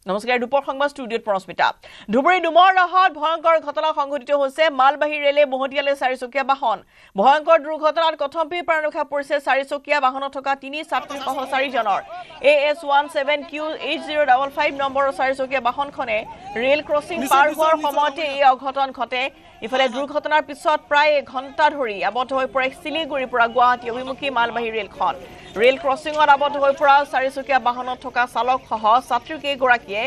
নমস্কাৰ দুপৰ সংবাদ ষ্টুডিঅ'ত পৰস্মিতা ধুবুৰী ডুমৰ ৰাহত ভয়ংকৰ ঘটনা সংঘটিত হৈছে মালবাহী ৰেলে মহতিয়ালে চাৰিচকীয়া বাহন ভয়ংকৰ দুৰ্ঘটনাত কথম্পি প্ৰাণ ৰক্ষা পৰিছে চাৰিচকীয়া বাহনত থকা তিনি ছাত্ৰী সহ চাৰিজনৰ AS17Q8055 নম্বৰৰ চাৰিচকীয়া বাহনখনে ৰেল ক্ৰছিং পাৰ হোৱাৰ সময়তে এই অঘটন ঘটে ইফালে দুৰ্ঘটনাৰ পিছত প্ৰায় ঘণ্টা ধৰি আবদ্ধ হৈ পৰে শিলিগুৰিৰ পৰা গুৱাহাটী অভিমুখী মালবাহী ৰেলখন ৰেল ক্ৰছিঙত আবদ্ধ হৈ পৰা চাৰিচকীয়া বাহনত থকা চালক সহ ছাত্ৰীকেইগৰাকীয়ে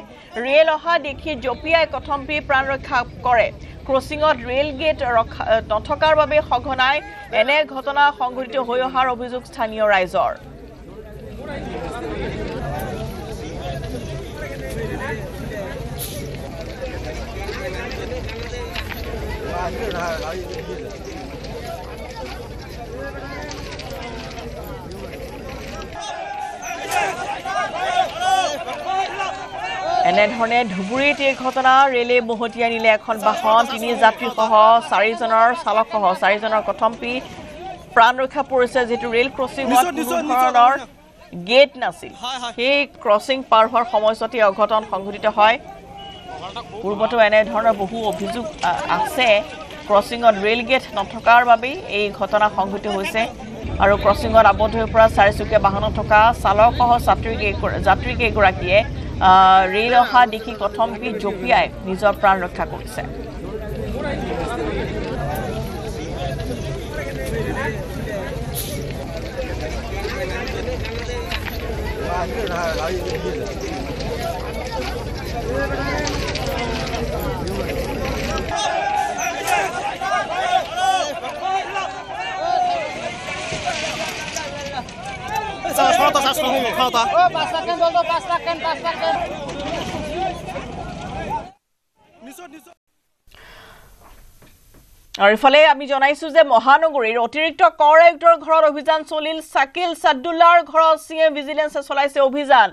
ৰেল অহা দেখি জপিয়াই কথম্পি প্ৰাণ ৰক্ষা কৰে ক্ৰছিঙত ৰেল গেট নথকাৰ বাবে সঘনাই এনে ঘটনা সংঘটিত হৈ অহাৰ অভিযোগ স্থানীয় ৰাইজৰ এনেধৰণে ধুবুৰীত এই ঘটনা ৰেলে মহতিয়াই নিলে এখন বাহন তিনি যাত্ৰীসহ চাৰিজনৰ চালকসহ চাৰিজনৰ কথম্পি প্ৰাণ ৰক্ষা পৰিছে যেটো ৰেল ক্ৰছিঙত কোনো ধৰণৰ গেট নাছিল সেই ক্ৰছিং পাৰ হোৱাৰ সময়তে অঘটন সংঘটিত হয় পূৰ্বতো এনে ধৰণৰ বহু অভিযোগ আছে ক্ৰছিঙত ৰেল গেট নথকাৰ বাবে এই ঘটনা সংঘটিত হৈছে আৰু ক্ৰছিঙত আবদ্ধ হৈ পৰা চাৰিচকীয়া বাহনত থকা চালকসহ যাত্ৰীকেইগৰাকীয়ে ৰেল অহা দেখি কথম্পি জপিয়াই নিজৰ প্ৰাণ ৰক্ষা কৰিছে আৰু ইফালে আমি জনাইছো যে মহানগৰীৰ অতিৰিক্ত কৰ আয়ুক্তৰ ঘৰত অভিযান চলিল শাকিল সাদুল্লাৰ ঘৰত সিএম ভিজিলেন্সে চলাইছে অভিযান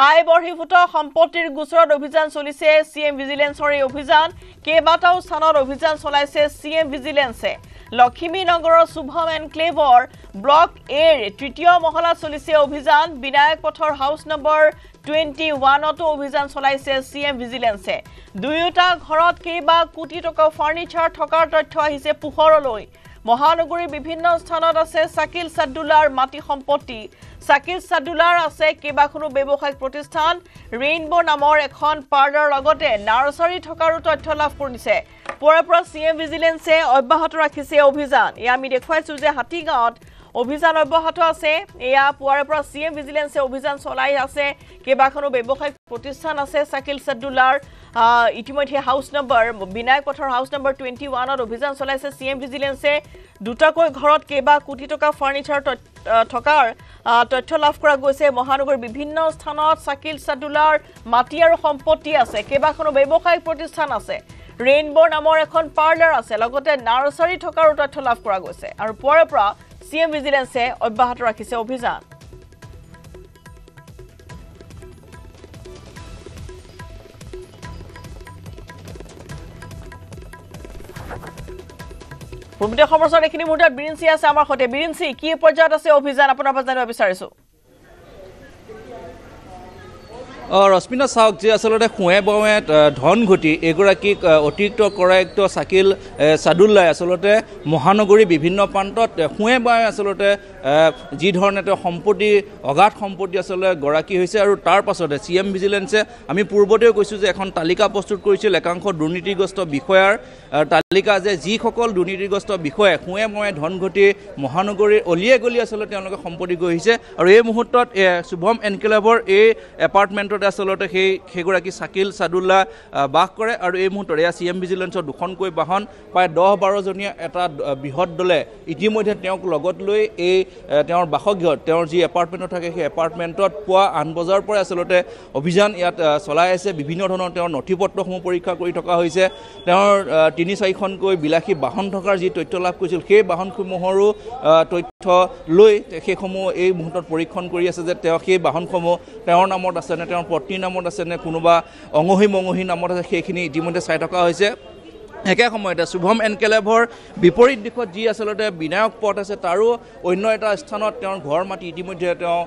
আয় বৰ্হিভূত সম্পত্তিৰ গোচৰত অভিযান চলিছে সিএম ভিজিলেন্সৰ এই অভিযান কেইবাটাও স্থানত অভিযান চলাইছে সিএম ভিজিলেন্সে লক্ষ্মী নগৰৰ শুভম এনক্লেভৰ ব্লক এৰ তৃতীয় মহলাত চলিছে অভিযান বিনায়ক পথৰ হাউস নম্বৰ 21তো অভিযান চলাইছে সিএম ভিজিলেন্সে দুয়োটা ঘৰত কেইবা কোটি টকা ফাৰ্নিচাৰ থকাৰ তথ্য আহিছে পোহৰলৈ মহানগৰীৰ বিভিন্ন স্থানত আছে শাকিল সাদুল্লাৰ মাটি সম্পত্তি শাকিল সাদুল্লাৰ আছে কেইবাখনো ব্যৱসায়িক প্ৰতিষ্ঠান ৰেইনবো নামৰ এখন পাৰ্লাৰ লগতে নাৰ্সাৰী থকাৰো তথ্য লাভ কৰিছে পৰা সিএম ভিজিলেন্সে অব্যাহত ৰাখিছে অভিযান এয়া আমি দেখুৱাইছো যে হাতীগাঁৱত অভিযান অব্যাহত আছে এয়া পৰা সিএম ভিজিলেন্সে অভিযান চলাই আছে কেইবাখনো ব্যৱসায়িক প্ৰতিষ্ঠান আছে শাকিল সাদুল্লাৰ ইতিমধ্যে হাউস নম্বৰ বিনায়ক পথৰ হাউস নম্বৰ 21ত অভিযান চলাইছে সিএম ভিজিলেন্সে দুটাকৈ ঘৰত কেইবা কোটি টকা ফাৰ্নিচাৰ থকাৰ তথ্য লাভ কৰা গৈছে মহানগৰ বিভিন্ন স্থানত শাকিল সাদুল্লাৰ মাটি আৰু সম্পত্তি আছে কেইবাখনো ব্যৱসায়িক প্ৰতিষ্ঠান আছে ৰেইনবো নামৰ এখন পাৰ্লাৰ আছে লগতে নাৰ্সাৰী থকাৰ তথ্য লাভ কৰা গৈছে আৰু পৰা সিএম ভিজিলেন্সে অব্যাহত ৰাখিছে অভিযান ভূমিতে খবৰছৰ এখিনি মুহূৰ্তত বিৰিঞ্চি আছে আমাৰ সৈতে বিৰিঞ্চি কি পৰ্যায়ত আছে অভিযান আপোনাৰ পৰা জানিব বিচাৰিছো ৰশ্মিনা চাওক যে আসলতে খুৱে বৱে ধন ঘটি এগৰাকীক অতিৰিক্ত কৰ আয়ুক্ত শাকিল সাদুল্লাই আসলতে মহানগৰী বিভিন্ন প্ৰান্তত খুৱে বৱে আসলতে যি ধৰণে তেওঁ সম্পত্তি অগাধ সম্পত্তি আসলে গৰাকী হৈছে আৰু তাৰ পাছতে সিএম ভিজিলেন্সে আমি পূৰ্বতেও কৈছোঁ যে এখন তালিকা প্ৰস্তুত কৰিছিল একাংশ দুৰ্নীতিগ্ৰস্ত বিষয়াৰ তালিকা যে যিসকল দুৰ্নীতিগ্ৰস্ত বিষয়াই খুৱে বৱে ধন ঘটি মহানগৰীৰ অলিয়ে গলিয়ে আসলে তেওঁলোকে সম্পত্তি গঢ়িছে আৰু এই মুহূৰ্তত শুভম এনক্লেভৰ এই এপাৰ্টমেণ্টত আসলতে সেইগৰাকী শাকিল সাদুল্লা বাস কৰে আৰু এই মুহূৰ্তত এয়া সিএম ভিজিলেন্সৰ দুখনকৈ বাহন প্ৰায় 10-12 জনীয়া এটা বৃহৎ দলে ইতিমধ্যে তেওঁক লগত লৈ এই তেওঁৰ বাসগৃহত তেওঁৰ যি এপাৰ্টমেণ্টত থাকে সেই এপাৰ্টমেণ্টত পুৱা 8 বজাৰ পৰা আসলতে অভিযান ইয়াত চলাই আছে বিভিন্ন ধৰণৰ তেওঁৰ নথিপত্ৰসমূহ পৰীক্ষা কৰি থকা হৈছে তেওঁৰ 3-4খনকৈ বিলাসী বাহন থকাৰ যি তথ্য লাভ কৰিছিল সেই বাহনসমূহৰো তথ্য লৈ সেইসমূহ এই মুহূৰ্তত পৰীক্ষণ কৰি আছে যে তেওঁ সেই বাহনসমূহ তেওঁৰ নামত আছে নে তেওঁৰ পত্নীৰ নামত আছে নে কোনোবা অঙহী মঙহী নামত আছে সেইখিনি ইতিমধ্যে চাই থকা হৈছে একে সময়তে শুভম এনকেলেভৰ বিপৰীত দিশত যি আচলতে বিনায়ক পথ আছে তাৰো অন্য এটা স্থানত তেওঁৰ ঘৰ মাটি ইতিমধ্যে তেওঁ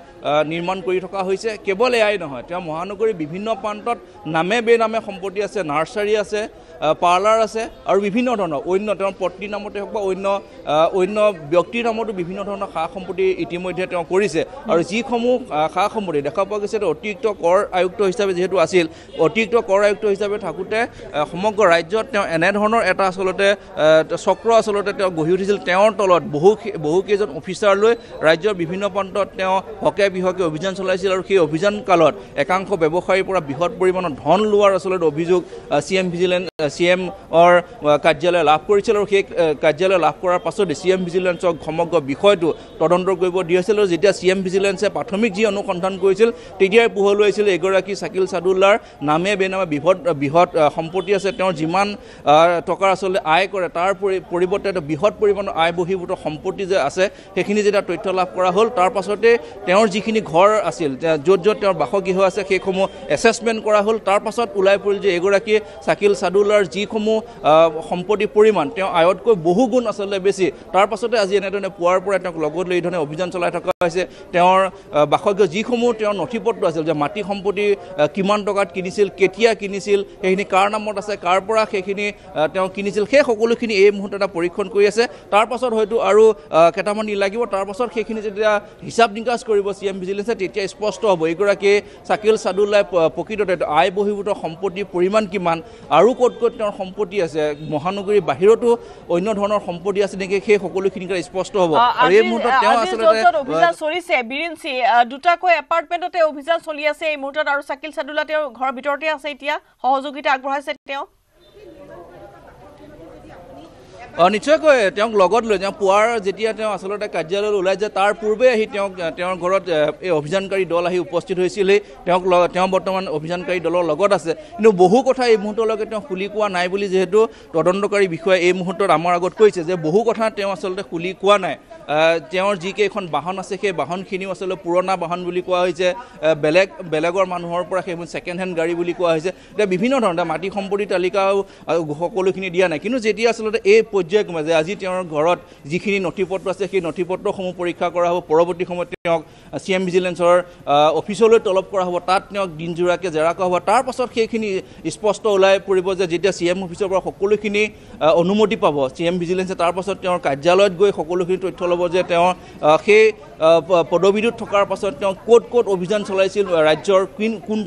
নিৰ্মাণ কৰি থকা হৈছে কেৱল এয়াই নহয় তেওঁ মহানগৰীৰ বিভিন্ন প্ৰান্তত নামে বেনামে সম্পত্তি আছে নাৰ্চাৰী আছে পাৰ্লাৰ আছে আৰু বিভিন্ন ধৰণৰ অন্য তেওঁৰ পত্নীৰ নামতে হওক বা অন্য ব্যক্তিৰ নামতো বিভিন্ন ধৰণৰ সা সম্পত্তি ইতিমধ্যে তেওঁ কৰিছে আৰু যিসমূহ সা সম্পত্তি দেখা পোৱা গৈছে অতিৰিক্ত কৰ আয়ুক্ত হিচাপে যিহেতু আছিল অতিৰিক্ত কৰ আয়ুক্ত হিচাপে থাকোঁতে সমগ্ৰ ৰাজ্যত তেওঁ এনেধৰণৰ এটা আচলতে চক্ৰ আচলতে তেওঁ গঢ়ি উঠিছিল তেওঁৰ তলত বহুকেইজন অফিচাৰ লৈ ৰাজ্যৰ বিভিন্ন প্ৰান্তত তেওঁ হকে বিহকে অভিযান চলাইছিল আৰু সেই অভিযান কালত একাংশ ব্যৱসায়ীৰ পৰা বৃহৎ পৰিমাণৰ ধন লোৱাৰ আচলতে অভিযোগ CMৰ কাৰ্যালয়ে লাভ কৰিছিল আৰু সেই কাৰ্যালয় লাভ কৰাৰ পাছতে CM ভিজিলেন্সক সমগ্ৰ বিষয়টো তদন্ত কৰিব দিয়া হৈছিল আৰু যেতিয়া CM ভিজিলেন্সে প্ৰাথমিক যি অনুসন্ধান কৰিছিল তেতিয়াই পোহৰলৈ আহিছিল এগৰাকী শাকিল সাদুল্লাৰ নামে বেনামে বৃহৎ সম্পত্তি আছে তেওঁৰ যিমান টকাৰ আচলতে আয় কৰে তাৰ পৰিৱৰ্তে বৃহৎ পৰিমাণৰ আয় বহিৰ্ভূত সম্পত্তি যে আছে সেইখিনি যেতিয়া তথ্য লাভ কৰা হ'ল তাৰ পাছতে তেওঁৰ যিখিনি ঘৰ আছিল য'ত তেওঁৰ বাসগৃহ আছে সেইসমূহ এছেছমেণ্ট কৰা হ'ল তাৰ পাছত ওলাই পৰিল যে এগৰাকী শাকিল সাদুল্লাৰ যিসমূহ সম্পত্তিৰ পৰিমাণ তেওঁ আয়তকৈ বহু গুণ আচলতে বেছি তাৰ পাছতে আজি এনেধৰণে পুৱাৰ পৰা তেওঁক লগত লৈ ধৰণে অভিযান চলাই থকা হৈছে তেওঁৰ বাসগৃহ যিসমূহ তেওঁৰ নথিপত্ৰ আছিল যে মাটি সম্পত্তি কিমান টকাত কিনিছিল কেতিয়া কিনিছিল সেইখিনি কাৰ নামত আছে কাৰ পৰা সেইখিনি তেওঁ কিনিছিল সেই সকলোখিনি এই মুহূৰ্তত এটা পৰীক্ষণ কৰি আছে তাৰ পাছত হয়তো আৰু কেইটামান দিন লাগিব তাৰ পাছত সেইখিনি যেতিয়া হিচাপ নিকাচ কৰিব CM ভিজিলেন্সে তেতিয়া স্পষ্ট হ'ব এগৰাকী শাকিল সাদুল্লাই প্ৰকৃততে আয় বহিৰ্ভূত সম্পত্তিৰ পৰিমাণ কিমান আৰু ক'ত তেওঁৰ সম্পত্তি আছে মহানগৰীৰ বাহিৰতো অন্য ধৰণৰ সম্পত্তি আছে নেকি সেই সকলোখিনি স্পষ্ট হ'ব আৰু এই মুহূৰ্তত তেওঁ আচলতে অভিযান চলিছে বিৰিঞ্চি দুটাকৈ এপাৰ্টমেণ্টতে অভিযান চলি আছে এই মুহূৰ্তত আৰু শাকিল সাদুল্লা তেওঁৰ ঘৰৰ ভিতৰতে আছে এতিয়া সহযোগিতা আগবঢ়াইছে তেওঁ নিশ্চয়কৈ তেওঁক লগত লৈ পুৱাৰ যেতিয়া তেওঁ আচলতে কাৰ্যালয়লৈ ওলাই যায় তাৰ পূৰ্বে আহি তেওঁৰ ঘৰত এই অভিযানকাৰী দল আহি উপস্থিত হৈছিলেই তেওঁ বৰ্তমান অভিযানকাৰী দলৰ লগত আছে কিন্তু বহু কথা এই মুহূৰ্তলৈকে তেওঁ খুলি কোৱা নাই বুলি যিহেতু তদন্তকাৰী বিষয়াই এই মুহূৰ্তত আমাৰ আগত কৈছে যে বহু কথা তেওঁ আচলতে খুলি কোৱা নাই তেওঁৰ যিকেইখন বাহন আছে সেই বাহনখিনিও আচলতে পুৰণা বাহন বুলি কোৱা হৈছে বেলেগৰ মানুহৰ পৰা সেইবোৰ ছেকেণ্ড হেণ্ড গাড়ী বুলি কোৱা হৈছে এতিয়া বিভিন্ন ধৰণৰ মাটি সম্পত্তিৰ তালিকাও সকলোখিনি দিয়া নাই কিন্তু যেতিয়া আচলতে এই পৰ্যায়ক্ৰমে যে আজি তেওঁৰ ঘৰত যিখিনি নথিপত্ৰ আছে সেই নথিপত্ৰসমূহ পৰীক্ষা কৰা হ'ব পৰৱৰ্তী সময়ত তেওঁক CM ভিজিলেন্সৰ অফিচলৈ তলব কৰা হ'ব তাত তেওঁক দিনজোৰাকৈ জেৰা কৰা হ'ব তাৰ পাছত সেইখিনি স্পষ্ট ওলাই পৰিব যে যেতিয়া CM অফিচৰ পৰা সকলোখিনি অনুমতি পাব CM ভিজিলেন্সে তাৰ পাছত তেওঁৰ কাৰ্যালয়ত গৈ সকলোখিনি তথ্য ল'ব যে তেওঁ সেই পদবীটোত থকাৰ পাছত তেওঁ ক'ত অভিযান চলাইছিল ৰাজ্যৰ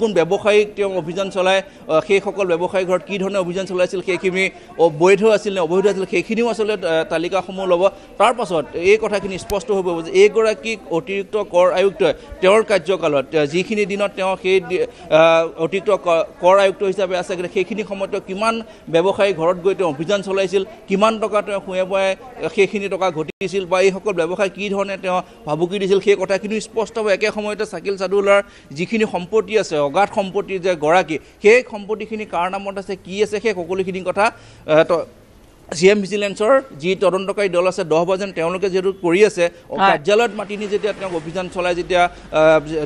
কোন ব্যৱসায়ীক তেওঁ অভিযান চলাই সেইসকল ব্যৱসায়ী ঘৰত কি ধৰণে অভিযান চলাইছিল সেইখিনি বৈধ আছিল নে অবৈধ আছিল সেইখিনিও আচলতে তালিকাসমূহ ল'ব তাৰ পাছত এই কথাখিনি স্পষ্ট হৈ পৰিব যে এইগৰাকী অতিৰিক্ত কৰ আয়ুক্তই তেওঁৰ কাৰ্যকালত যিখিনি দিনত তেওঁ সেই অতিৰিক্ত কৰ আয়ুক্ত হিচাপে আছে সেইখিনি সময়ত কিমান ব্যৱসায়ী ঘৰত গৈ তেওঁ অভিযান চলাইছিল কিমান টকা তেওঁ শুৱে সেইখিনি টকা ঘটিছিল বা এইসকল ব্যৱসায় কি ধৰণে তেওঁ ভাবুকি দিছিল সেই কথাখিনি স্পষ্ট হ'ব একে সময়তে শাকিল সাদুল্লাৰ যিখিনি সম্পত্তি আছে অগাধ সম্পত্তি যে গৰাকী সেই সম্পত্তিখিনি কাৰ নামত আছে কি আছে সেই সকলোখিনি কথা CM ভিজিলেন্সৰ যি তদন্তকাৰী দল আছে 10 বজাত তেওঁলোকে যেটো কৰি আছে কাৰ্যালয়ত মাতিনি যেতিয়া তেওঁক অভিযান চলাই যেতিয়া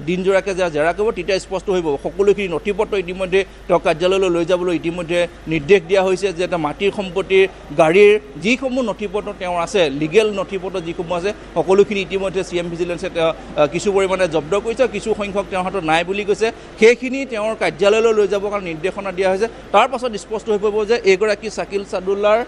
দিনজোৰাকে জেৰা কৰিব তেতিয়া স্পষ্ট হৈ যাব সকলোখিনি নথিপত্ৰ ইতিমধ্যে তেওঁ কাৰ্যালয়লৈ লৈ যাবলৈ ইতিমধ্যে নিৰ্দেশ দিয়া হৈছে যে এটা মাটিৰ সম্পত্তিৰ গাড়ীৰ যিসমূহ নথিপত্ৰ তেওঁৰ আছে লিগেল নথিপত্ৰ যিসমূহ আছে সকলোখিনি ইতিমধ্যে CM ভিজিলেন্সে কিছু পৰিমাণে জব্দ কৰিছে কিছু সংখ্যক তেওঁৰ হাতত নাই বুলি কৈছে সেইখিনি তেওঁৰ কাৰ্যালয়লৈ লৈ যাবৰ কাৰণে নিৰ্দেশনা দিয়া হৈছে তাৰ পাছত স্পষ্ট হৈ পৰিব যে এগৰাকী শাকিল সাদুল্লাৰ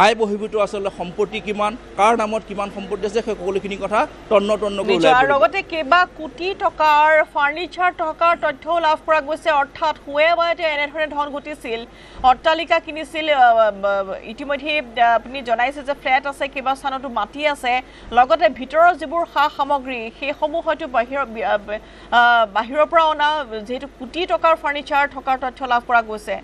আয় বহিৰ্ভূত আচলতে সম্পত্তি কিমান কাৰ নামত কিমান সম্পত্তি আছে সেই সকলোখিনি কথা তন্ন কৰি ওলাই আৰু লগতে কেবা কোটি টকাৰ ফাৰ্নিচাৰ টকাৰ তথ্য লাভ কৰা গৈছে অৰ্থাৎ হুৱে বায়তে এনেধৰণে ধন ঘটিছিল অট্টালিকা কিনিছিল ইতিমধ্যে আপুনি জনাইছে যে ফ্লেট আছে কেবা স্থানতো মাটি আছে লগতে ভিতৰৰ যিবোৰ সা সামগ্ৰী সেইসমূহ হয়তো বাহিৰৰ পৰা অনা যেহেতু কোটি টকাৰ ফাৰ্নিচাৰ টকাৰ তথ্য লাভ কৰা গৈছে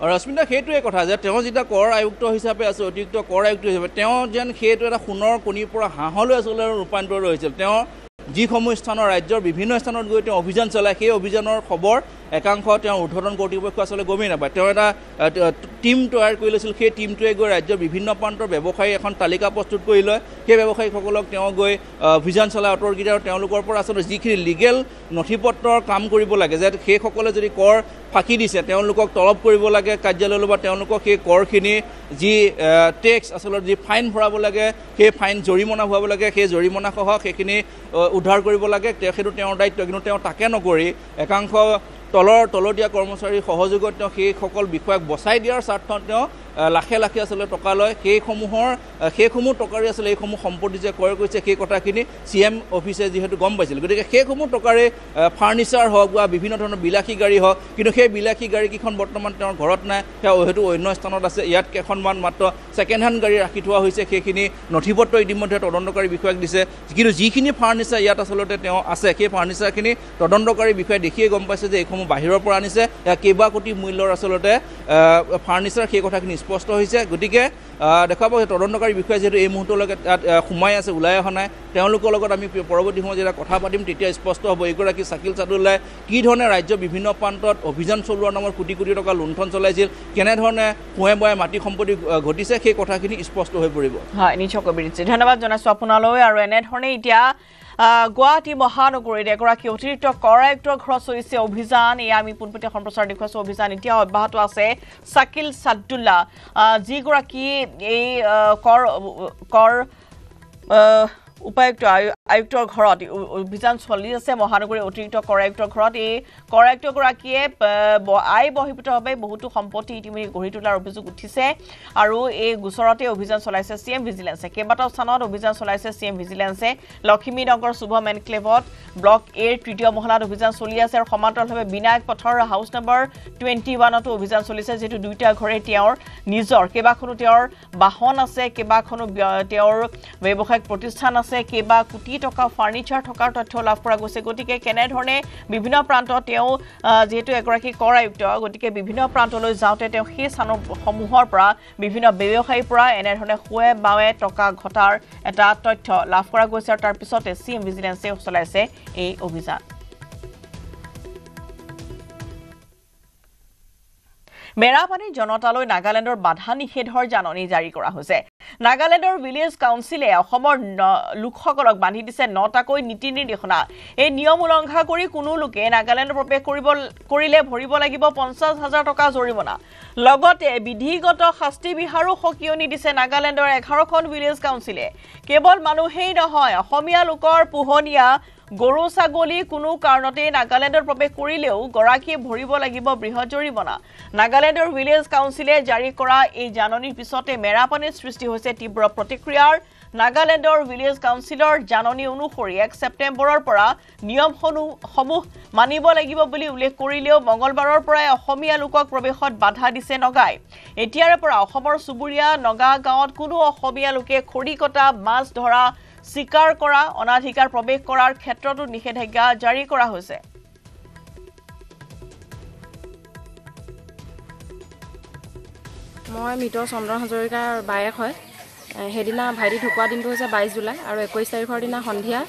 আৰু ৰশ্মিতা সেইটোৱে কথা যে তেওঁ যেতিয়া কৰ আয়ুক্ত হিচাপে আছে অতিৰিক্ত কৰ আয়ুক্ত হিচাপে তেওঁ যেন সেইটো এটা সোণৰ কণীৰ পৰা হাঁহলৈ আচলতে ৰূপান্তৰ হৈছিল তেওঁ যিসমূহ স্থানৰ ৰাজ্যৰ বিভিন্ন স্থানত গৈ তেওঁ অভিযান চলায় সেই অভিযানৰ খবৰ একাংশ তেওঁ উদ্বোধন কৰ্তৃপক্ষ আচলতে গমেই নাপায় তেওঁ এটা টিম তৈয়াৰ কৰি লৈছিল সেই টিমটোৱে গৈ ৰাজ্যৰ বিভিন্ন প্ৰান্তৰ ব্যৱসায়ী এখন তালিকা প্ৰস্তুত কৰি লয় সেই ব্যৱসায়ীসকলক তেওঁ গৈ অভিযান চলাই অতৰ্কিত আৰু তেওঁলোকৰ পৰা আচলতে যিখিনি লিগেল নথিপত্ৰৰ কাম কৰিব লাগে যে সেইসকলে যদি কৰ ফাঁকি দিছে তেওঁলোকক তলব কৰিব লাগে কাৰ্যালয়লৈ বা তেওঁলোকক সেই কৰখিনি যি টেক্স আচলতে যি ফাইন ভৰাব লাগে সেই ফাইন জৰিমনা ভৰাব লাগে সেই জৰিমনাসহ সেইখিনি উদ্ধাৰ কৰিব লাগে সেইটো তেওঁৰ দায়িত্ব কিন্তু তেওঁ তাকে নকৰি একাংশ তলতীয়া কৰ্মচাৰীৰ সহযোগত তেওঁ সেইসকল বিষয়াক বচাই দিয়াৰ স্বাৰ্থত তেওঁ লাখে লাখে আচলতে টকা লয় সেইসমূহ টকাৰে আচলতে এইসমূহ সম্পত্তি যে ক্ৰয় কৰিছে সেই কথাখিনি CM অফিচে যিহেতু গম পাইছিল গতিকে সেইসমূহ টকাৰে ফাৰ্নিচাৰ হওক বা বিভিন্ন ধৰণৰ বিলাসী গাড়ী হওক কিন্তু সেই বিলাসী গাড়ীকেইখন বৰ্তমান তেওঁৰ ঘৰত নাই সেয়া হয়তো অন্য স্থানত আছে ইয়াত কেইখনমান মাত্ৰ ছেকেণ্ড হেণ্ড গাড়ী ৰাখি থোৱা হৈছে সেইখিনি নথিপত্ৰ ইতিমধ্যে তদন্তকাৰী বিষয়াক দিছে কিন্তু যিখিনি ফাৰ্নিচাৰ ইয়াত আচলতে তেওঁ আছে সেই ফাৰ্নিচাৰখিনি তদন্তকাৰী বিষয়াই দেখিয়ে গম পাইছে যে এইসমূহ বাহিৰৰ পৰা আনিছে কেইবা কোটি মূল্যৰ আচলতে ফাৰ্নিচাৰ সেই কথাখিনি স্পষ্ট হৈছে গতিকে দেখা পাব তদন্তকাৰী বিষয়া যিহেতু এই মুহূৰ্তলৈকে তাত সোমাই আছে ওলাই অহা নাই তেওঁলোকৰ লগত আমি পৰৱৰ্তী সময়ত যেতিয়া কথা পাতিম তেতিয়া স্পষ্ট হ'ব এইগৰাকী শাকিল সাদুল্লাই কি ধৰণে ৰাজ্যৰ বিভিন্ন প্ৰান্তত অভিযান চলোৱাৰ নামত কোটি কোটি টকা লুণ্ঠন চলাইছিল কেনেধৰণে কুঁৱে বয়ে মাটি সম্পত্তি ঘটিছে সেই কথাখিনি স্পষ্ট হৈ পৰিব হয় নিশ্চয়কৈ বিৰিছে ধন্যবাদ জনাইছোঁ আপোনালৈ আৰু এনেধৰণে এতিয়া গুৱাহাটী মহানগৰীত এগৰাকী অতিৰিক্ত কৰ আয়ুক্তৰ ঘৰত চলিছে অভিযান এয়া আমি পোনপটীয়া সম্প্ৰচাৰ দেখুৱাইছোঁ অভিযান এতিয়া অব্যাহত আছে শাকিল সাদুল্লাহ যিগৰাকী এই কৰ উপায়ুক্ত আয়ুক্তৰ ঘৰত অভিযান চলি আছে মহানগৰীৰ অতিৰিক্ত কৰ আয়ুক্তৰ ঘৰত এই কৰ আয়ুক্তগৰাকীয়ে আয় বহিৰ্ভূতভাৱে বহুতো সম্পত্তি ইতিমধ্যে গঢ়ি তোলাৰ অভিযোগ উঠিছে আৰু এই গোচৰতে অভিযান চলাইছে CM ভিজিলেন্সে কেইবাটাও স্থানত অভিযান চলাইছে CM ভিজিলেন্সে লক্ষ্মীনগৰ শুভম এনক্লেভত ব্লক এৰ তৃতীয় মহলাত অভিযান চলি আছে আৰু সমান্তৰালভাৱে বিনায়ক পথৰ হাউচ নম্বৰ 21তো অভিযান চলিছে যেটো দুইটা ঘৰে তেওঁৰ নিজৰ কেইবাখনো তেওঁৰ বাহন আছে কেইবাখনো তেওঁৰ ব্যৱসায়িক প্ৰতিষ্ঠান আছে কেইবা কোটি টকা ফাৰ্নিচাৰ থকাৰ তথ্য লাভ কৰা গৈছে গতিকে কেনেধৰণে বিভিন্ন প্ৰান্তত তেওঁ যেহেতু এগৰাকী কৰ আয়ুক্ত গতিকে বিভিন্ন প্ৰান্তলৈ যাওঁতে তেওঁ সেই স্থানসমূহৰ পৰা বিভিন্ন ব্যৱসায়ীৰ পৰা এনেধৰণে খুৱে বাৱে টকা ঘটাৰ এটা তথ্য লাভ কৰা গৈছে আৰু তাৰ পিছতে CM ভিজিলেন্সে চলাইছে এই অভিযান মেৰাপানী জনতালৈ নাগালেণ্ডৰ বাধা নিষেধৰ জাননী জাৰি কৰা হৈছে নাগালেণ্ডৰ ভিলেজ কাউন্সিলে অসমৰ লোকসকলক বান্ধি দিছে 9টাকৈ নীতি নিৰ্দেশনা এই নিয়ম উলংঘা কৰি কোনো লোকে নাগালেণ্ডৰ প্ৰৱেশ কৰিলে ভৰিব লাগিব 50,000 টকা জৰিমনা লগতে বিধিগত শাস্তি বিহাৰো সকিয়নি দিছে নাগালেণ্ডৰ 11খন ভিলেজ কাউন্সিলে কেৱল মানুহেই নহয় অসমীয়া লোকৰ পোহনীয়া গৰু ছাগলী কোনো কাৰণতে নাগালেণ্ডৰ প্ৰৱেশ কৰিলেও গৰাকীয়ে ভৰিব লাগিব বৃহৎ জৰিমনা নাগালেণ্ডৰ ভিলেজ কাউন্সিলে জাৰি কৰা এই জাননীৰ পিছতে মেৰাপানীৰ সৃষ্টি হৈছে তীব্ৰ প্ৰতিক্ৰিয়াৰ নাগালেণ্ডৰ ভিলেজ কাউন্সিলৰ জাননী অনুসৰি 1 ছেপ্টেম্বৰৰ পৰা নিয়মসমূহ মানিব লাগিব বুলি উল্লেখ কৰিলেও মঙ্গলবাৰৰ পৰা অসমীয়া লোকক প্ৰৱেশত বাধা দিছে নগাই এতিয়াৰে পৰা অসমৰ সুবুৰীয়া নগা গাঁৱত কোনো অসমীয়া লোকে খৰি কটা মাছ ধৰা শিকাৰ কৰা অনাধিকাৰ প্ৰৱেশ কৰাৰ ক্ষেত্ৰতো নিষেধাজ্ঞা জাৰি কৰা হৈছে মই মিতৰ চন্দ্ৰ হাজৰিকাৰ বায়েক হয় হেদিনা ভাইটি ঢুকুৱা দিনটো হৈছে 22 জুলাই আৰু 21 তাৰিখৰ দিনা সন্ধিয়া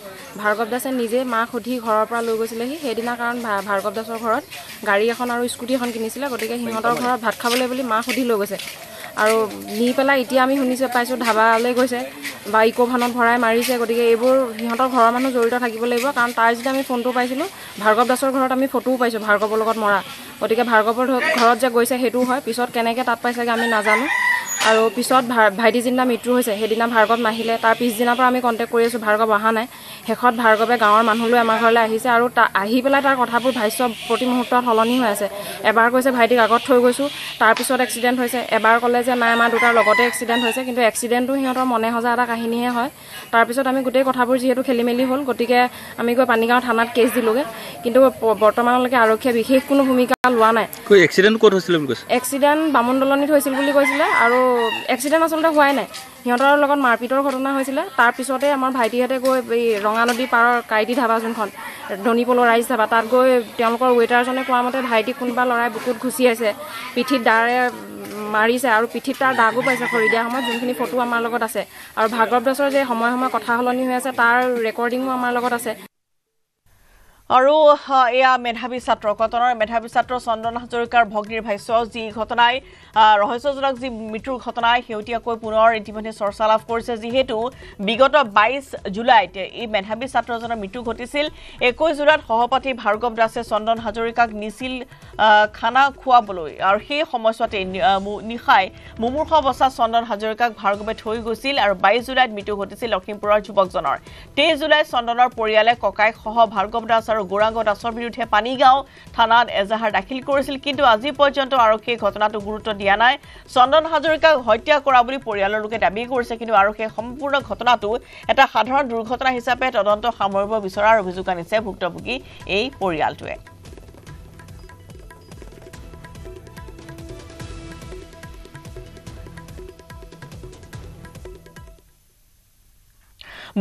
ভাৰ্গৱ দাসে নিজে মাক সুধি ঘৰৰ পৰা লৈ গৈছিলেহি সেইদিনা কাৰণ ভাৰ্গৱ দাসৰ ঘৰত গাড়ী এখন আৰু স্কুটি এখন কিনিছিলে গতিকে সিহঁতৰ ঘৰত ভাত খাবলৈ বুলি মাক সুধি লৈ গৈছে আৰু নি পেলাই এতিয়া আমি পাইছোঁ ধাবালৈ গৈছে বা ইকোভানত ভৰাই মাৰিছে গতিকে এইবোৰ সিহঁতৰ ঘৰৰ মানুহ জড়িত থাকিব লাগিব কাৰণ তাৰ যেতিয়া আমি ফোনটো পাইছিলোঁ ভাৰ্গৱ দাসৰ ঘৰত আমি ফটোও পাইছোঁ ভাৰ্গৱৰ লগত মৰা গতিকে ভাৰ্গৱৰ ঘৰত যে গৈছে সেইটোও হয় পিছত কেনেকৈ তাত পাইছেগৈ আমি নাজানো আৰু পিছত ভাইটি যিদিনা মৃত্যু হৈছে সেইদিনা ভাৰ্গৱ নাহিলে তাৰ পিছদিনাৰ পৰা আমি কণ্টেক্ট কৰি আছোঁ ভাৰ্গৱ অহা নাই শেষত ভাৰ্গৱে গাঁৱৰ মানুহলৈ আমাৰ ঘৰলৈ আহিছে আৰু আহি পেলাই তাৰ কথাবোৰ ভাষ্য প্ৰতি মুহূৰ্তত সলনি হৈ আছে এবাৰ কৈছে ভাইটিক আগত থৈ গৈছোঁ তাৰপিছত এক্সিডেণ্ট হৈছে এবাৰ ক'লে যে নাই আমাৰ দুটাৰ লগতে এক্সিডেণ্ট হৈছে কিন্তু এক্সিডেণ্টটো সিহঁতৰ মনে সজা এটা কাহিনীহে হয় তাৰপিছত আমি গোটেই কথাবোৰ যিহেতু খেলি মেলি হ'ল গতিকে আমি গৈ পানীগাঁও থানাত কেছ দিলোঁগৈ কিন্তু বৰ্তমানলৈকে আৰক্ষীয়ে বিশেষ কোনো ভূমিকা লোৱা নাই এক্সিডেণ্ট ক'ত হৈছিল বুলি কৈছে এক্সিডেণ্ট বামুণ দলনিত হৈছিল বুলি কৈছিলে আৰু এক্সিডেণ্ট আচলতে হোৱাই নাই সিহঁতৰ লগত মাৰপিটৰ ঘটনা হৈছিলে তাৰপিছতে আমাৰ ভাইটিহঁতে গৈ এই ৰঙা নদী পাৰৰ কাইটি ধাবা যোনখন ধনীপলৰ ৰাইজ ধাবা তাত গৈ তেওঁলোকৰ ৱেটাৰজনে কোৱা মতে ভাইটিক কোনোবা ল'ৰাই বুকুত ঘুচিয়াইছে পিঠিত দাৰে মাৰিছে আৰু পিঠিত তাৰ দাগো পাইছে খৰি দিয়া সময়ত যোনখিনি ফটো আমাৰ লগত আছে আৰু ভাৰ্গৱ দাসৰ যে সময়ে সময়ে কথা সলনি হৈ আছে তাৰ ৰেকৰ্ডিঙো আমাৰ লগত আছে আৰু এয়া মেধাবী ছাত্ৰ কটনৰ মেধাবী ছাত্ৰ চন্দন হাজৰিকাৰ ভগ্নীৰ ভাষ্য যি ঘটনাই ৰহস্যজনক যি মৃত্যুৰ ঘটনাই শেহতীয়াকৈ পুনৰ ইতিমধ্যে চৰ্চা লাভ কৰিছে যিহেতু বিগত 22 জুলাইত এই মেধাবী ছাত্ৰজনৰ মৃত্যু ঘটিছিল 21 জুলাইত সহপাঠী ভাৰ্গৱ দাসে চন্দন হাজৰিকাক নিছিল খানা খুৱাবলৈ আৰু সেই সময়ছোৱাতে নিশাই মুমূৰ্ষ অৱস্থাত চন্দন হাজৰিকাক ভাৰ্গৱে থৈ গৈছিল আৰু 22 জুলাইত মৃত্যু ঘটিছিল লখিমপুৰৰ যুৱকজনৰ 23 জুলাইত চন্দনৰ পৰিয়ালে ককাইক সহ ভাৰ্গৱ দাস আৰু গৌৰাংগ দাসৰ বিৰুদ্ধে পানীগাঁও থানাত এজাহাৰ দাখিল কৰিছিল কিন্তু আজি পৰ্যন্ত আৰক্ষীয়ে ঘটনাটো গুৰুত্ব দিয়া নাই চন্দন হাজৰিকাক হত্যা কৰা বুলি পৰিয়ালৰ লোকে দাবী কৰিছে কিন্তু আৰক্ষীয়ে সম্পূৰ্ণ ঘটনাটো এটা সাধাৰণ দুৰ্ঘটনা হিচাপে তদন্ত সামৰিব বিচৰাৰ অভিযোগ আনিছে ভুক্তভোগী এই পৰিয়ালটোৱে